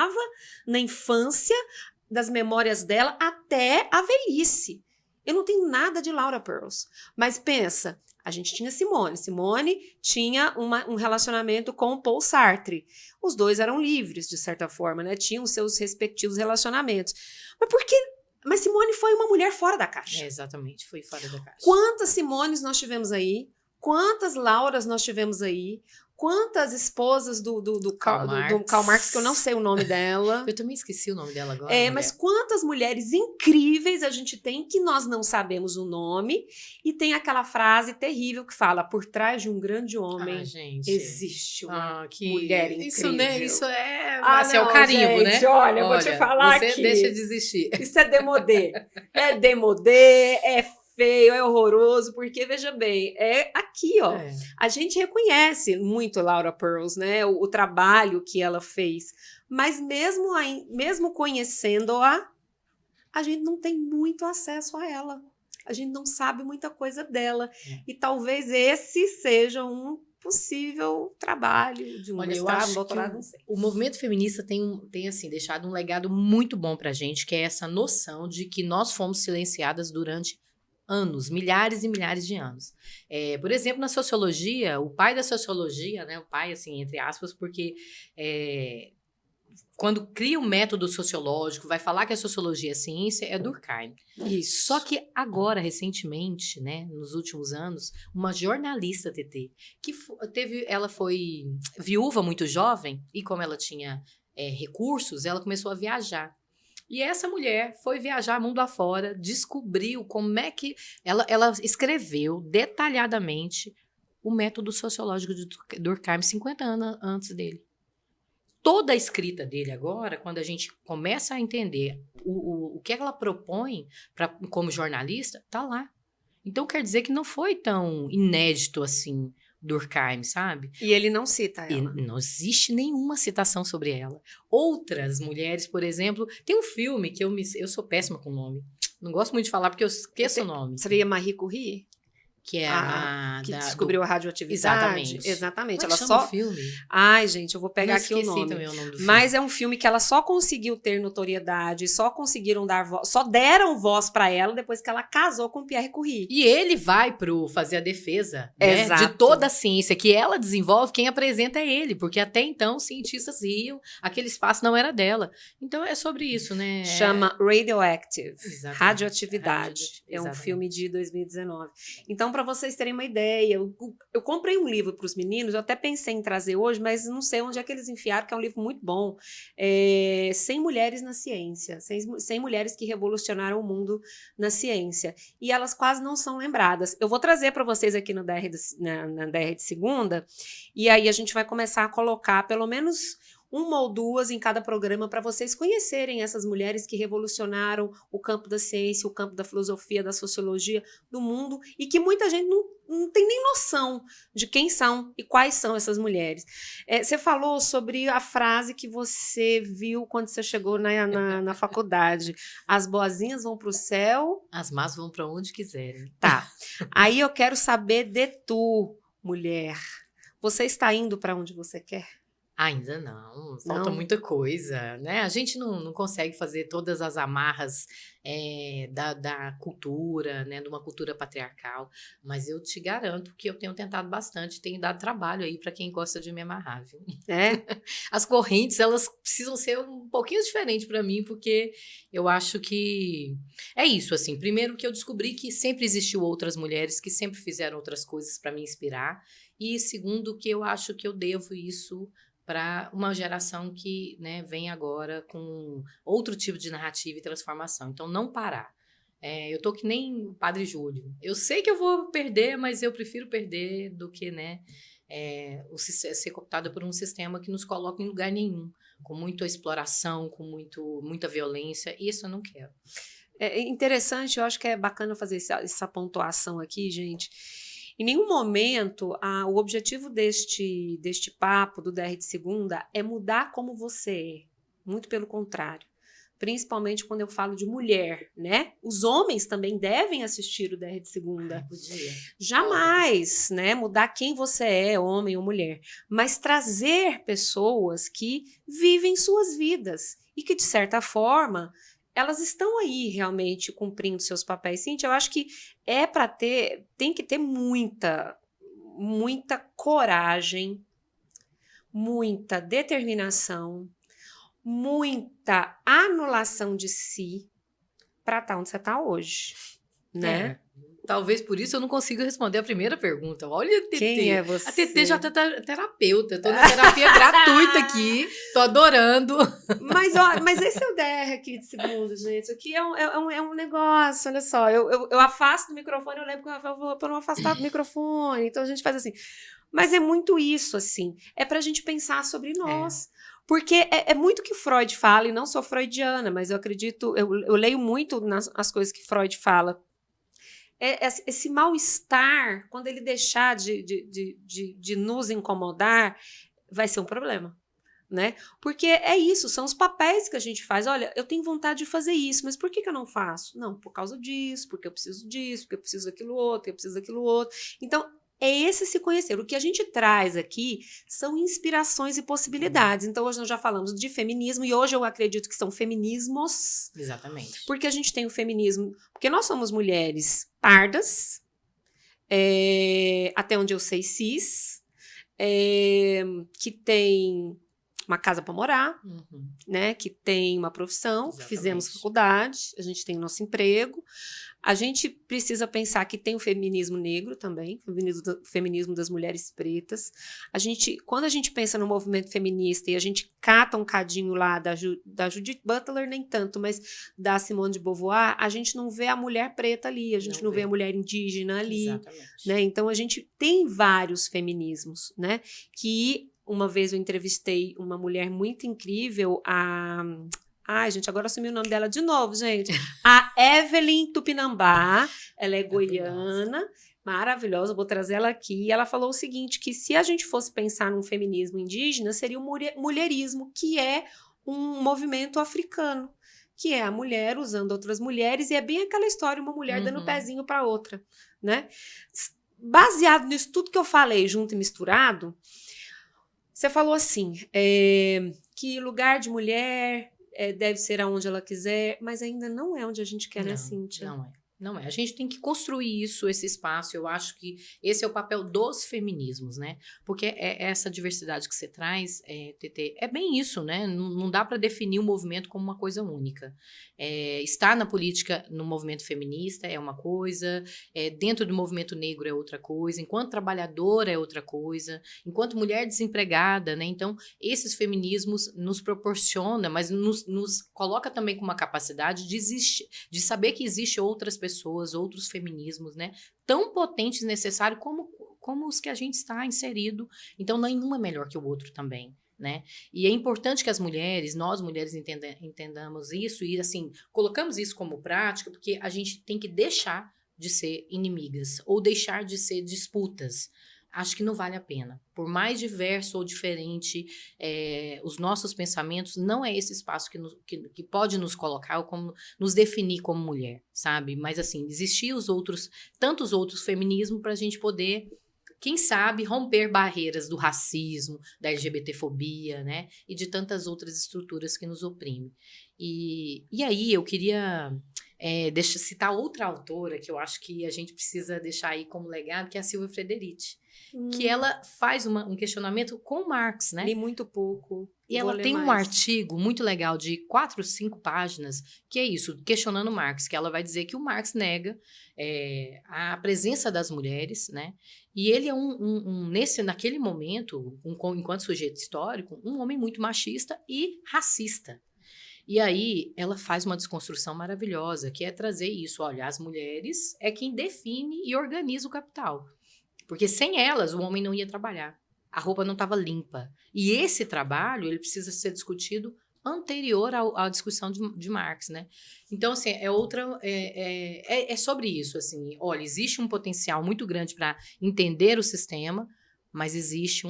na infância, das memórias dela, até a velhice. Eu não tenho nada de Laura Pearls, mas pensa, a gente tinha Simone. Simone tinha um relacionamento com Paul Sartre. Os dois eram livres, de certa forma, né? Tinham seus respectivos relacionamentos. Mas por que... Mas Simone foi uma mulher fora da caixa. Exatamente, foi fora da caixa. Quantas Simones nós tivemos aí? Quantas Lauras nós tivemos aí? Quantas esposas do Karl Marx, que eu não sei o nome dela. Eu também esqueci o nome dela agora. Mas quantas mulheres incríveis a gente tem que nós não sabemos o nome, e tem aquela frase terrível que fala: por trás de um grande homem existe uma mulher incrível. Isso é o carimbo, gente, né? Olha, eu vou te falar você aqui. Deixa de existir. Isso é demodê. É demodê, é feio, é horroroso, porque, veja bem, é aqui, ó. A gente reconhece muito Laura Pearls, né? O trabalho que ela fez. Mas mesmo conhecendo-a, a gente não tem muito acesso a ela. A gente não sabe muita coisa dela. E talvez esse seja um possível trabalho de um mestrado, doutorado, não sei. O movimento feminista tem assim, deixado um legado muito bom pra gente, que é essa noção de que nós fomos silenciadas durante anos, milhares e milhares de anos. Por exemplo, na sociologia, o pai da sociologia, né, o pai, assim, entre aspas, porque quando cria um método sociológico, vai falar que a sociologia é ciência, é Durkheim. Isso. Só que agora, recentemente, né, nos últimos anos, uma jornalista, TT, que ela foi viúva muito jovem, e como ela tinha recursos, ela começou a viajar. E essa mulher foi viajar mundo afora, descobriu como é que... Ela escreveu detalhadamente o método sociológico de Durkheim 50 anos antes dele. Toda a escrita dele agora, quando a gente começa a entender o que ela propõe como jornalista, tá lá. Então quer dizer que não foi tão inédito assim Durkheim, sabe? E ele não cita ela. E não existe nenhuma citação sobre ela. Outras mulheres, por exemplo, tem um filme que eu sou péssima com o nome. Não gosto muito de falar porque eu esqueço o nome. Seria Marie Curie? Que é que descobriu a radioatividade. Exatamente. Ela chama o filme? Ai, gente, eu vou pegar aqui o nome. Também o nome do filme. Mas é um filme que ela só conseguiu ter notoriedade, só conseguiram dar voz, só deram voz para ela depois que ela casou com Pierre Curie. E ele vai fazer a defesa, né, de toda a ciência que ela desenvolve, quem apresenta é ele, porque até então os cientistas riam, aquele espaço não era dela. Então é sobre isso, né? Chama Radioactive, Exatamente. Radioatividade. É um filme de 2019. Então, para vocês terem uma ideia, eu comprei um livro para os meninos, eu até pensei em trazer hoje, mas não sei onde é que eles enfiaram, que é um livro muito bom. 100 Mulheres na Ciência, 100 mulheres que revolucionaram o mundo na ciência. E elas quase não são lembradas. Eu vou trazer para vocês aqui no DR na DR de segunda, e aí a gente vai começar a colocar pelo menos uma ou duas em cada programa para vocês conhecerem essas mulheres que revolucionaram o campo da ciência, o campo da filosofia, da sociologia, do mundo, e que muita gente não tem nem noção de quem são e quais são essas mulheres. Você falou sobre a frase que você viu quando você chegou na faculdade. As boazinhas vão para o céu. As más vão para onde quiserem. Tá. Aí eu quero saber de tu, mulher. Você está indo para onde você quer? Ainda não, falta muita coisa, né? A gente não consegue fazer todas as amarras da cultura, né? De uma cultura patriarcal, mas eu te garanto que eu tenho tentado bastante, tenho dado trabalho aí para quem gosta de me amarrar, viu? As correntes, elas precisam ser um pouquinho diferentes para mim, porque eu acho que é isso, assim. Primeiro que eu descobri que sempre existiu outras mulheres que sempre fizeram outras coisas para me inspirar, e segundo que eu acho que eu devo isso para uma geração que, né, vem agora com outro tipo de narrativa e transformação. Então, não parar. Eu tô que nem o Padre Júlio. Eu sei que eu vou perder, mas eu prefiro perder do que, né, ser cooptada por um sistema que nos coloca em lugar nenhum. com muita exploração, com muita violência. Isso eu não quero. É interessante, eu acho que é bacana fazer essa pontuação aqui, gente. Em nenhum momento o objetivo deste papo do DR de Segunda é mudar como você é. Muito pelo contrário. Principalmente quando eu falo de mulher, né? Os homens também devem assistir o DR de Segunda. Ai, podia. Jamais, né? Mudar quem você é, homem ou mulher. Mas trazer pessoas que vivem suas vidas e que, de certa forma, elas estão aí realmente cumprindo seus papéis. Cíntia, eu acho que tem que ter muita coragem, muita determinação, muita anulação de si para estar onde você está hoje, né? Talvez por isso eu não consiga responder a primeira pergunta. Olha a TT. Quem é você? A TT já tá terapeuta. Tô na terapia gratuita aqui. Tô adorando. Mas esse é o DR aqui de Segunda, gente. Isso aqui é um negócio, olha só. Eu afasto o microfone, eu lembro que o Rafael falou para não afastar do microfone. Então a gente faz assim. Mas é muito isso, assim. É pra gente pensar sobre nós. Porque é muito que Freud fala, e não sou freudiana, mas eu acredito, eu leio muito nas coisas que Freud fala. Esse mal-estar, quando ele deixar de nos incomodar, vai ser um problema, né? Porque é isso, são os papéis que a gente faz. Olha, eu tenho vontade de fazer isso, mas por que eu não faço? Não, por causa disso, porque eu preciso disso, porque eu preciso daquilo outro, eu preciso daquilo outro. Então, é esse se conhecer. O que a gente traz aqui são inspirações e possibilidades. Então, hoje nós já falamos de feminismo, e hoje eu acredito que são feminismos. Exatamente. Porque a gente tem o feminismo... Porque nós somos mulheres pardas, até onde eu sei, cis, que tem uma casa para morar, né? Que tem uma profissão, que fizemos faculdade, a gente tem nosso emprego. A gente precisa pensar que tem o feminismo negro também, o feminismo das mulheres pretas. Quando a gente pensa no movimento feminista e a gente cata um cadinho lá da Judith Butler, nem tanto, mas da Simone de Beauvoir, a gente não vê a mulher preta ali, a gente não vê a mulher indígena ali. Exatamente. Né? Então, a gente tem vários feminismos, né? Que uma vez eu entrevistei uma mulher muito incrível, Ai, gente, agora eu assumi o nome dela de novo, gente. A Evelyn Tupinambá, ela é goiana, maravilhosa, vou trazer ela aqui. E ela falou o seguinte, que se a gente fosse pensar num feminismo indígena, seria o mulherismo, que é um movimento africano, que é a mulher usando outras mulheres, e é bem aquela história, uma mulher dando pezinho para outra, né? Baseado nisso tudo que eu falei, junto e misturado, você falou assim, que lugar de mulher... deve ser aonde ela quiser, mas ainda não é onde a gente quer, né, Cíntia? Não é. A gente tem que construir esse espaço. Eu acho que esse é o papel dos feminismos, né? Porque essa diversidade que você traz, TT, é bem isso, né? Não dá para definir o movimento como uma coisa única. Estar na política, no movimento feminista é uma coisa, dentro do movimento negro é outra coisa, enquanto trabalhadora é outra coisa, enquanto mulher desempregada, né? Então, esses feminismos nos proporciona, mas nos coloca também com uma capacidade de saber que existe outras pessoas, outros feminismos, né? Tão potentes e necessários como os que a gente está inserido. Então, nenhum é melhor que o outro também. Né? E é importante que nós mulheres entendamos isso e assim, colocamos isso como prática porque a gente tem que deixar de ser inimigas ou deixar de ser disputas. Acho que não vale a pena. Por mais diverso ou diferente os nossos pensamentos, não é esse espaço que pode nos colocar ou como nos definir como mulher, sabe? Mas assim, existir tantos outros feminismos para a gente poder, quem sabe, romper barreiras do racismo, da LGBTfobia, né? E de tantas outras estruturas que nos oprimem. E aí eu queria citar outra autora que eu acho que a gente precisa deixar aí como legado, que é a Silvia Frederici. Que ela faz um questionamento com Marx, né? Li muito pouco. E ela tem um artigo muito legal de 4, 5 páginas, que é isso, questionando Marx, que ela vai dizer que o Marx nega a presença das mulheres, né? E ele é naquele momento, enquanto sujeito histórico, um homem muito machista e racista. E aí ela faz uma desconstrução maravilhosa, que é trazer isso, olha, as mulheres é quem define e organiza o capital. Porque sem elas, o homem não ia trabalhar. A roupa não estava limpa. E esse trabalho, ele precisa ser discutido anterior à discussão de Marx, né? Então, assim, é sobre isso, assim. Olha, existe um potencial muito grande para entender o sistema, mas existe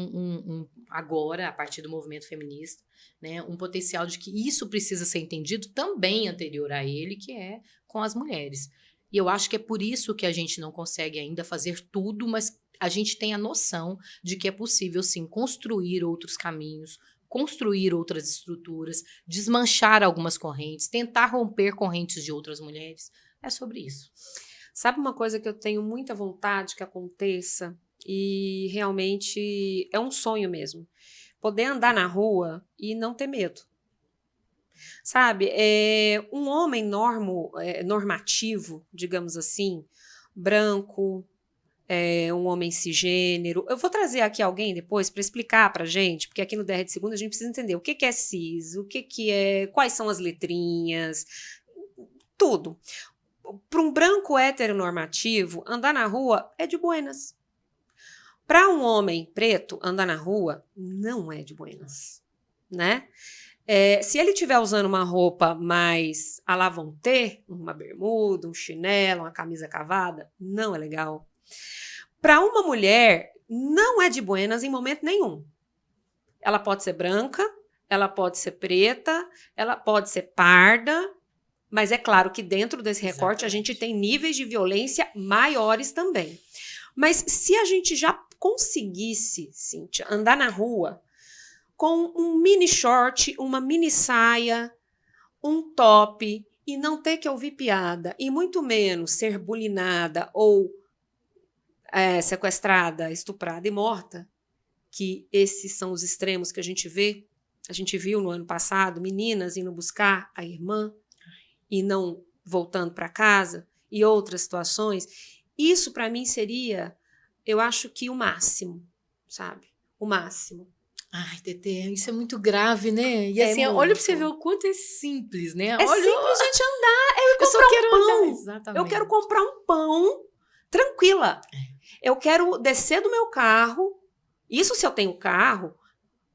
agora, a partir do movimento feminista, né, um potencial de que isso precisa ser entendido também anterior a ele, que é com as mulheres. E eu acho que é por isso que a gente não consegue ainda fazer tudo, mas a gente tem a noção de que é possível, sim, construir outros caminhos, construir outras estruturas, desmanchar algumas correntes, tentar romper correntes de outras mulheres. É sobre isso. Sabe uma coisa que eu tenho muita vontade que aconteça e realmente é um sonho mesmo? Poder andar na rua e não ter medo. Sabe, um homem normativo, digamos assim, branco, um homem cisgênero. Eu vou trazer aqui alguém depois para explicar para gente, porque aqui no DR de Segunda a gente precisa entender o que é cis, quais são as letrinhas, tudo. Para um branco heteronormativo, andar na rua é de buenas. Para um homem preto, andar na rua não é de buenas, né? Se ele estiver usando uma roupa mais à la Vonté, uma bermuda, um chinelo, uma camisa cavada, não é legal. Para uma mulher, não é de buenas em momento nenhum. Ela pode ser branca, ela pode ser preta, ela pode ser parda, mas é claro que dentro desse recorte a gente tem níveis de violência maiores também. Mas se a gente já conseguisse, Cíntia, andar na rua com um mini short, uma mini saia, um top e não ter que ouvir piada e muito menos ser bulinada ou sequestrada, estuprada e morta, que esses são os extremos que a gente viu no ano passado, meninas indo buscar a irmã e não voltando para casa e outras situações, isso para mim seria, eu acho que o máximo, sabe? O máximo. Ai, Tetê, isso é muito grave, né? E assim, muito. Olha pra você ver o quanto é simples, né? Simples a gente andar. Eu só quero pão. Exatamente. Eu quero comprar um pão tranquila. Eu quero descer do meu carro, isso se eu tenho carro,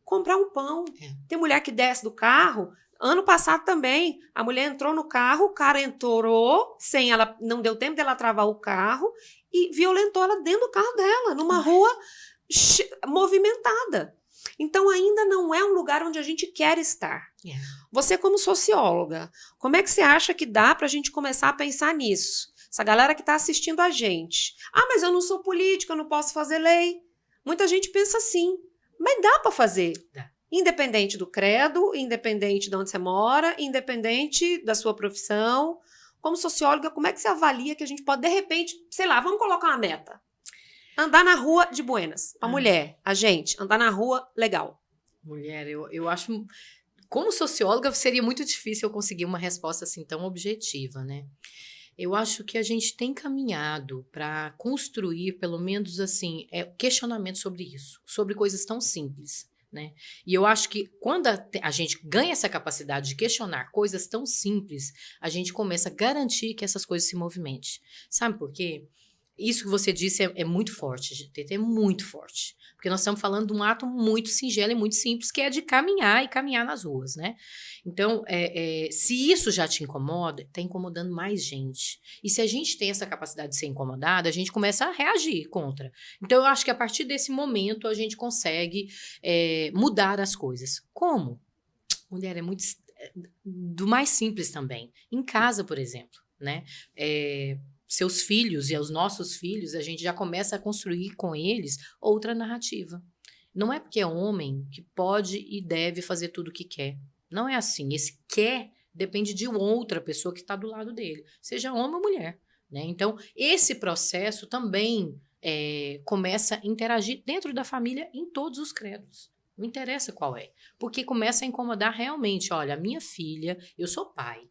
comprar um pão. Tem mulher que desce do carro. Ano passado também, a mulher entrou no carro, o cara entrou, não deu tempo dela travar o carro e violentou ela dentro do carro dela, numa rua movimentada. Então, ainda não é um lugar onde a gente quer estar. Você, como socióloga, como é que você acha que dá para a gente começar a pensar nisso? Essa galera que está assistindo a gente. Ah, mas eu não sou política, eu não posso fazer lei. Muita gente pensa assim, mas dá para fazer. Dá. Independente do credo, independente de onde você mora, independente da sua profissão. Como socióloga, como é que você avalia que a gente pode, de repente, sei lá, vamos colocar uma meta. Andar na rua de buenas. A mulher, a gente, andar na rua, legal. Mulher, eu acho... Como socióloga, seria muito difícil eu conseguir uma resposta assim tão objetiva, né? Eu acho que a gente tem caminhado para construir, pelo menos assim, questionamento sobre isso, sobre coisas tão simples, né? E eu acho que quando a gente ganha essa capacidade de questionar coisas tão simples, a gente começa a garantir que essas coisas se movimentem. Sabe por quê? Isso que você disse é muito forte, Tetê, é muito forte. Porque nós estamos falando de um ato muito singelo e muito simples, que é de caminhar e caminhar nas ruas, né? Então, se isso já te incomoda, está incomodando mais gente. E se a gente tem essa capacidade de ser incomodada, a gente começa a reagir contra. Então, eu acho que a partir desse momento a gente consegue mudar as coisas. Como? Mulher, é muito... do mais simples também. Em casa, por exemplo, né? Seus filhos e os nossos filhos, a gente já começa a construir com eles outra narrativa. Não é porque é homem que pode e deve fazer tudo o que quer. Não é assim. Esse quer depende de outra pessoa que está do lado dele, seja homem ou mulher, né? Então, esse processo também começa a interagir dentro da família em todos os credos. Não interessa qual é. Porque começa a incomodar realmente. Olha, a minha filha, eu sou pai.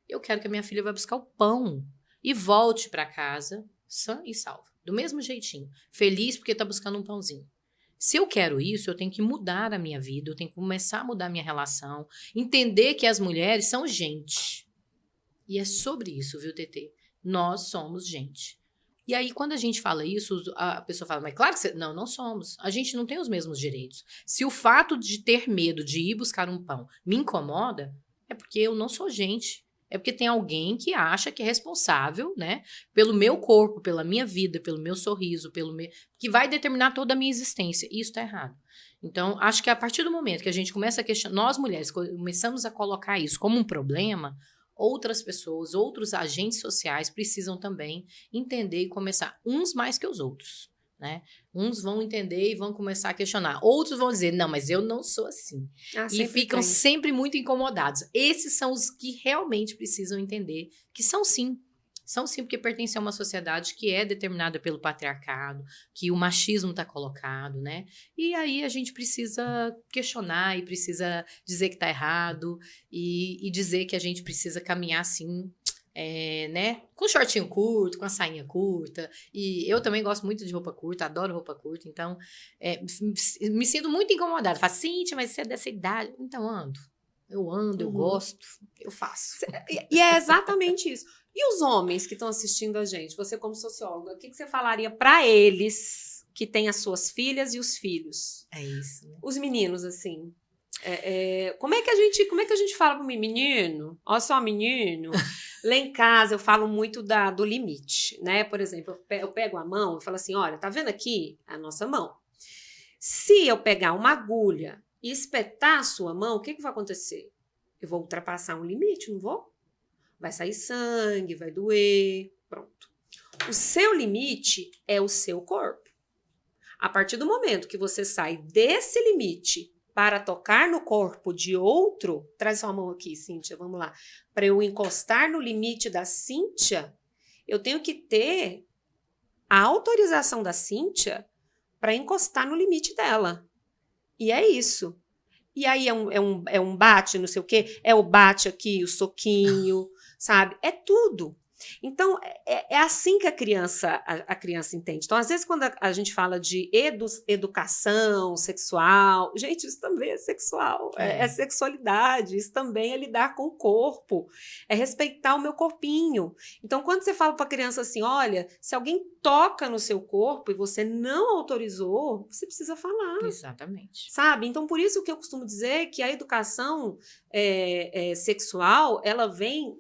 Eu quero que a minha filha vá buscar o pão e volte para casa sã e salva, do mesmo jeitinho, feliz porque está buscando um pãozinho. Se eu quero isso, eu tenho que mudar a minha vida, eu tenho que começar a mudar a minha relação, entender que as mulheres são gente. E é sobre isso, viu, Tetê? Nós somos gente. E aí, quando a gente fala isso, a pessoa fala, mas claro que você... Não, não somos. A gente não tem os mesmos direitos. Se o fato de ter medo de ir buscar um pão me incomoda, é porque eu não sou gente. É porque tem alguém que acha que é responsável, né, pelo meu corpo, pela minha vida, pelo meu sorriso, que vai determinar toda a minha existência. E isso tá errado. Então, acho que a partir do momento que a gente começa a questionar, nós mulheres começamos a colocar isso como um problema, outras pessoas, outros agentes sociais precisam também entender e começar, uns mais que os outros, né? Uns vão entender e vão começar a questionar. Outros vão dizer, não, mas eu não sou assim. E ficam sempre muito incomodados. Esses são os que realmente precisam entender que são sim, porque pertencem a uma sociedade que é determinada pelo patriarcado, que o machismo está colocado, né? E aí a gente precisa questionar e precisa dizer que está errado e dizer que a gente precisa caminhar assim, né? Com shortinho curto, com a sainha curta. E eu também gosto muito de roupa curta, adoro roupa curta, então me sinto muito incomodada. Falo, Cíntia, mas você é dessa idade. Então ando. Eu ando, eu gosto, eu faço. E é exatamente isso. E os homens que estão assistindo a gente, você como socióloga, o que você falaria para eles que têm as suas filhas e os filhos? É isso. Né? Os meninos, assim. Como é que a gente fala para o menino? Olha só, menino. Lá em casa eu falo muito do limite, né? Por exemplo, eu pego a mão e falo assim, olha, tá vendo aqui a nossa mão? Se eu pegar uma agulha e espetar a sua mão, o que vai acontecer? Eu vou ultrapassar um limite, não vou? Vai sair sangue, vai doer, pronto. O seu limite é o seu corpo. A partir do momento que você sai desse limite para tocar no corpo de outro, traz sua mão aqui, Cíntia, vamos lá. Para eu encostar no limite da Cíntia, eu tenho que ter a autorização da Cíntia para encostar no limite dela. E é isso. E aí é um bate, não sei o quê, é o bate aqui, o soquinho, sabe? É tudo. Então, é assim que a criança entende. Então, às vezes, quando a gente fala de educação sexual, gente, isso também é sexual, é sexualidade, isso também é lidar com o corpo, é respeitar o meu corpinho. Então, quando você fala para a criança assim, olha, se alguém toca no seu corpo e você não autorizou, você precisa falar. Exatamente. Sabe? Então, por isso que eu costumo dizer que a educação sexual, ela vem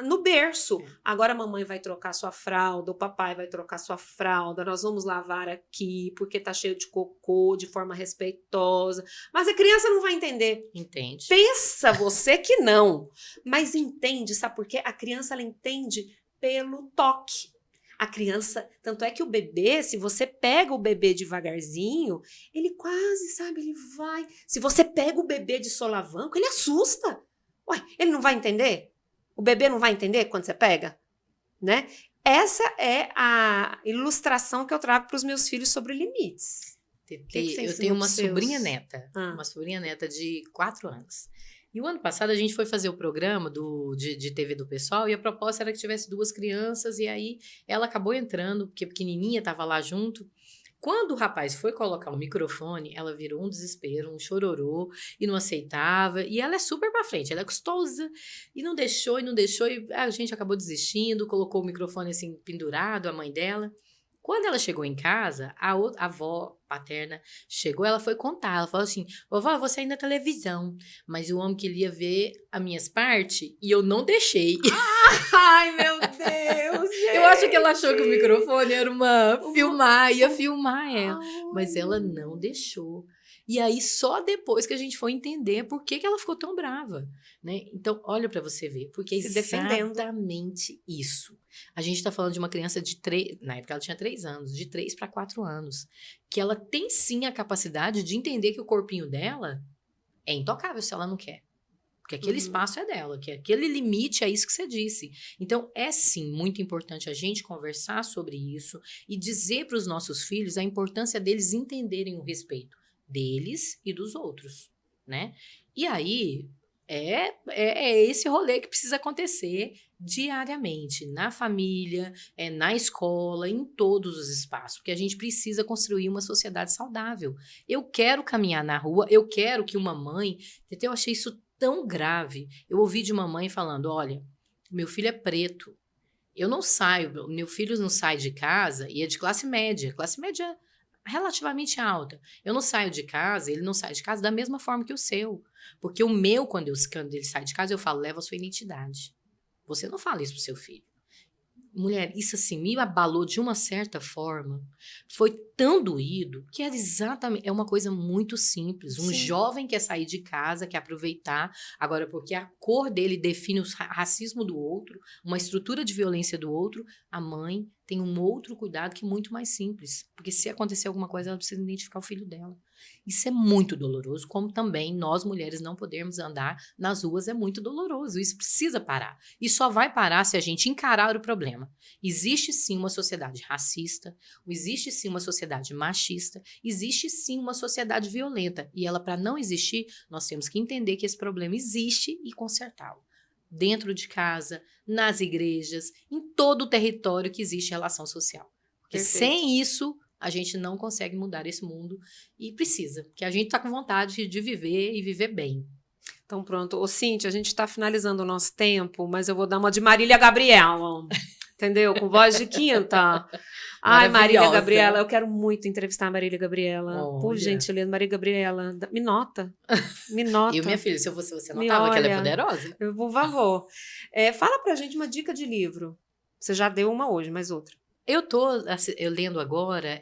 no berço. Agora a mamãe vai trocar sua fralda, o papai vai trocar sua fralda, nós vamos lavar aqui porque tá cheio de cocô, de forma respeitosa. Mas a criança não vai entender. Entende. Pensa você que não. Mas entende, sabe por quê? A criança, ela entende pelo toque. A criança, tanto é que o bebê, se você pega o bebê devagarzinho, ele quase, sabe, ele vai. Se você pega o bebê de solavanco, ele assusta. Ué, ele não vai entender? O bebê não vai entender quando você pega? Né? Essa é a ilustração que eu trago para os meus filhos sobre limites. Eu tenho uma sobrinha neta, uma sobrinha neta de 4 anos. E o ano passado a gente foi fazer o programa de TV do pessoal e a proposta era que tivesse 2 crianças e aí ela acabou entrando, porque a pequenininha estava lá junto. Quando o rapaz foi colocar o microfone, ela virou um desespero, um chororô, e não aceitava. E ela é super pra frente, ela é gostosa, e não deixou, e a gente acabou desistindo, colocou o microfone assim pendurado, a mãe dela. Quando ela chegou em casa, a avó paterna chegou, ela foi contar, ela falou assim, vovó, eu vou sair na televisão, mas o homem queria ver as minhas partes e eu não deixei. Ai, meu Deus, gente. Eu acho que ela achou que o microfone era ia filmar ela, mas ela não deixou. E aí, só depois que a gente foi entender por que ela ficou tão brava, né? Então, olha para você ver, porque é exatamente isso. A gente tá falando de uma criança de 3, na época ela tinha 3 anos, de 3 para 4 anos, que ela tem sim a capacidade de entender que o corpinho dela é intocável se ela não quer. Porque aquele espaço é dela, que aquele limite é isso que você disse. Então, é sim muito importante a gente conversar sobre isso e dizer para os nossos filhos a importância deles entenderem o respeito deles e dos outros, né? E aí, é esse rolê que precisa acontecer diariamente, na família, na escola, em todos os espaços, porque a gente precisa construir uma sociedade saudável. Eu quero caminhar na rua, eu quero que uma mãe... Eu achei isso tão grave. Eu ouvi de uma mãe falando, olha, meu filho é preto, Eu não saio, meu filho não sai de casa e é de classe média relativamente alta. Eu não saio de casa, ele não sai de casa da mesma forma que o seu. Porque o meu, quando ele sai de casa, eu falo, leva a sua identidade. Você não fala isso pro seu filho. Mulher, isso assim me abalou de uma certa forma. Foi tão doído que é uma coisa muito simples. Um jovem quer sair de casa, quer aproveitar. Agora, porque a cor dele define o racismo do outro, uma estrutura de violência do outro, a mãe tem um outro cuidado que é muito mais simples. Porque se acontecer alguma coisa, ela precisa identificar o filho dela. Isso é muito doloroso, como também nós mulheres não podermos andar nas ruas é muito doloroso. Isso precisa parar. E só vai parar se a gente encarar o problema. Existe sim uma sociedade racista, existe sim uma sociedade machista, existe sim uma sociedade violenta. E ela, para não existir, nós temos que entender que esse problema existe e consertá-lo. Dentro de casa, nas igrejas, em todo o território que existe relação social. Porque sem isso, a gente não consegue mudar esse mundo e precisa, porque a gente está com vontade de viver e viver bem. Então pronto. Ô, Cíntia, a gente está finalizando o nosso tempo, mas eu vou dar uma de Marília Gabriela, entendeu? Com voz de quinta. Ai, Marília Gabriela, eu quero muito entrevistar a Marília Gabriela. Por gentileza, Marília Gabriela, me nota. Me nota. E minha filha, se eu fosse você, notava que ela é poderosa. Por favor. Fala pra gente uma dica de livro. Você já deu uma hoje, mas outra. Eu lendo agora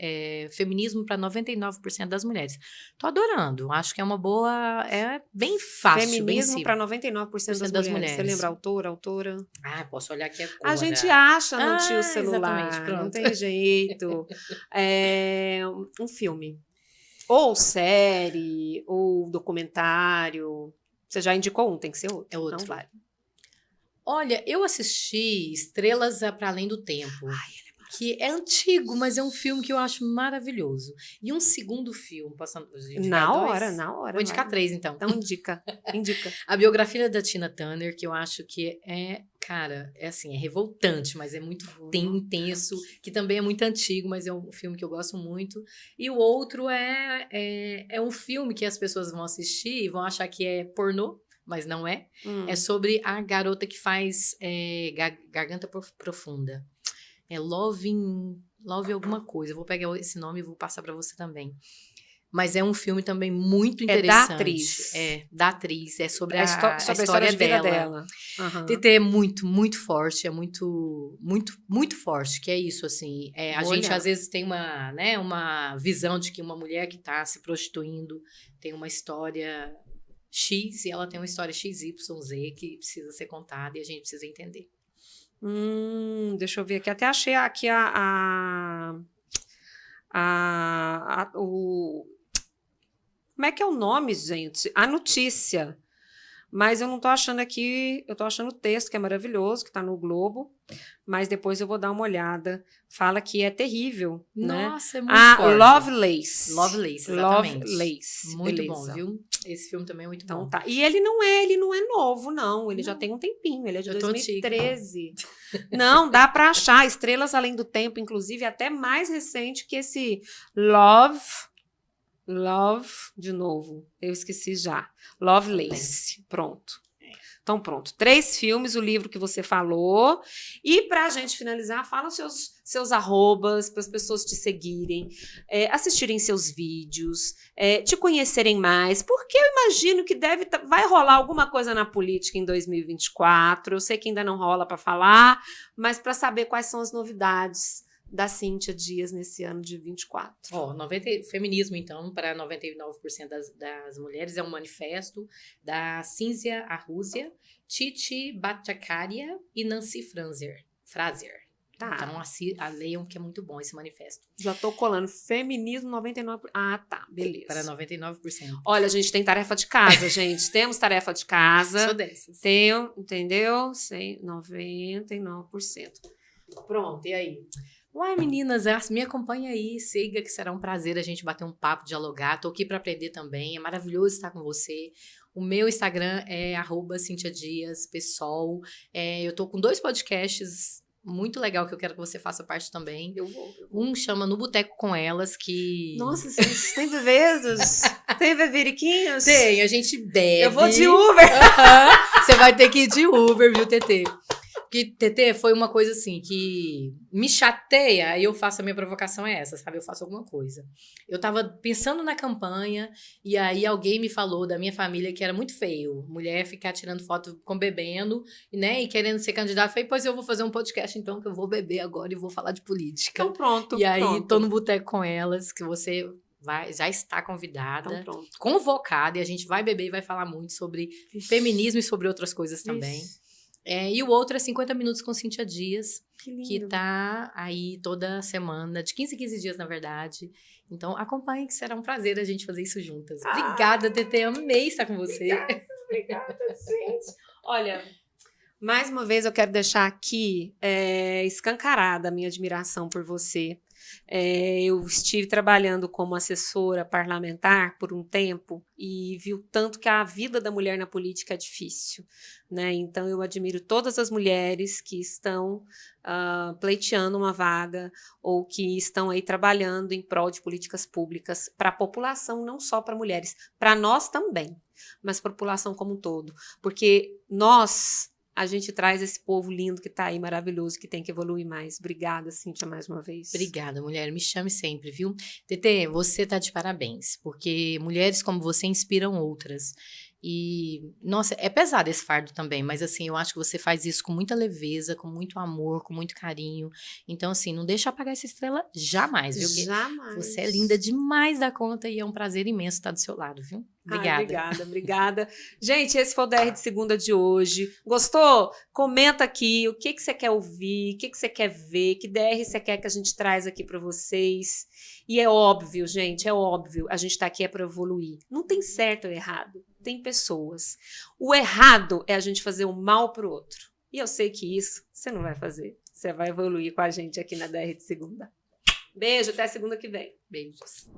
Feminismo para 99% das mulheres. Tô adorando. Acho que é uma boa... É bem fácil. Feminismo para 99% das mulheres. Você lembra a autora? Ah, posso olhar aqui agora. A gente acha no tio celular. Exatamente, pronto. Não tem jeito. Um filme. Ou série, ou documentário. Você já indicou um, tem que ser outro. É outro. Não vale. Olha, eu assisti Estrelas para Além do Tempo. Ai, que é antigo, mas é um filme que eu acho maravilhoso. E um segundo filme, posso indicar na dois? hora. Vou indicar 3, então. Então indica. A biografia da Tina Turner, que eu acho que cara, é revoltante, mas é muito intenso, que também é muito antigo, mas é um filme que eu gosto muito. E o outro é um filme que as pessoas vão assistir e vão achar que é pornô, mas não é. É sobre a garota que faz Garganta Profunda. É Love alguma coisa. Eu vou pegar esse nome e vou passar para você também. Mas é um filme também muito interessante. Da atriz. Da atriz. É sobre a história de vida dela. Uhum. TT é muito, muito forte. É muito, muito, muito forte. Que é isso, assim. A gente, às vezes, tem uma visão de que uma mulher que está se prostituindo tem uma história X e ela tem uma história XYZ que precisa ser contada e a gente precisa entender. Deixa eu ver aqui. Até achei aqui como é que é o nome, gente? A notícia. Mas eu não tô achando aqui. Eu tô achando o texto, que é maravilhoso, que tá no Globo. Mas depois eu vou dar uma olhada. Fala que é terrível. Nossa, né? É muito forte. Lovelace. Exatamente. Lovelace. Muito beleza. bom, viu? Esse filme também é muito bom. Tá. E ele não é novo, não. Ele já tem um tempinho. Ele é de 2013. Não, dá pra achar. Estrelas Além do Tempo, inclusive, até mais recente que esse Love, de novo. Eu esqueci já. Lovelace. Pronto. Então, pronto. 3 filmes, o livro que você falou. E pra gente finalizar, fala os seus arrobas, para as pessoas te seguirem, assistirem seus vídeos, te conhecerem mais, porque eu imagino que vai rolar alguma coisa na política em 2024. Eu sei que ainda não rola para falar, mas para saber quais são as novidades da Cíntia Dias nesse ano de 24. Feminismo, então, para 99% das mulheres é um manifesto da Cínzia Arrúzia, Titi Bhattacharya e Nancy Fraser. Tá. Então, leiam que é muito bom esse manifesto. Já tô colando. Feminismo 99%. Ah, tá. Beleza. Para 99%. Olha, a gente tem tarefa de casa, gente. Temos tarefa de casa. Sou dessas. Tenho, entendeu? 99%. Pronto, e aí? Uai, meninas, me acompanha aí, siga que será um prazer a gente bater um papo, dialogar. Tô aqui para aprender também, é maravilhoso estar com você. O meu Instagram é @CínthiaDiasPessoal. Eu tô com 2 podcasts muito legal que eu quero que você faça parte também. Eu vou. Um chama No Boteco com Elas, que... Nossa, vocês têm bebedos? Tem beberiquinhos? Tem, a gente bebe. Eu vou de Uber. Você vai ter que ir de Uber, viu, TT? Porque, TT, foi uma coisa assim que me chateia, aí eu faço a minha provocação é essa, sabe? Eu faço alguma coisa. Eu tava pensando na campanha e aí alguém me falou da minha família que era muito feio. Mulher ficar tirando foto com bebendo, né? E querendo ser candidata. Falei, pois eu vou fazer um podcast então que eu vou beber agora e vou falar de política. Então pronto, E aí pronto. tô no boteco com elas, que você já está convidada, convocada, e a gente vai beber e vai falar muito sobre feminismo e sobre outras coisas também. E o outro é 50 Minutos com Cíntia Dias, que tá aí toda semana, de 15 em 15 dias, na verdade. Então, acompanhe, que será um prazer a gente fazer isso juntas. Obrigada, TT, amei estar com você. Obrigada, gente. Olha, mais uma vez eu quero deixar aqui escancarada a minha admiração por você. Eu estive trabalhando como assessora parlamentar por um tempo e vi o tanto que a vida da mulher na política é difícil, né? Então eu admiro todas as mulheres que estão pleiteando uma vaga ou que estão aí trabalhando em prol de políticas públicas para a população, não só para mulheres, para nós também, mas para a população como um todo, porque a gente traz esse povo lindo que tá aí, maravilhoso, que tem que evoluir mais. Obrigada, Cíntia, mais uma vez. Obrigada, mulher. Me chame sempre, viu? TT, você tá de parabéns, porque mulheres como você inspiram outras. E, nossa, é pesado esse fardo também, mas assim, eu acho que você faz isso com muita leveza, com muito amor, com muito carinho. Então, assim, não deixa apagar essa estrela jamais, viu? Jamais. Você é linda demais da conta e é um prazer imenso estar do seu lado, viu? Obrigada. Obrigada. Gente, esse foi o DR de Segunda de hoje. Gostou? Comenta aqui o que você quer ouvir, o que você quer ver, que DR você quer que a gente traz aqui para vocês. E é óbvio, gente, a gente tá aqui para evoluir. Não tem certo ou errado, tem pessoas. O errado é a gente fazer o mal pro outro. E eu sei que isso você não vai fazer. Você vai evoluir com a gente aqui na DR de Segunda. Beijo, até segunda que vem. Beijos.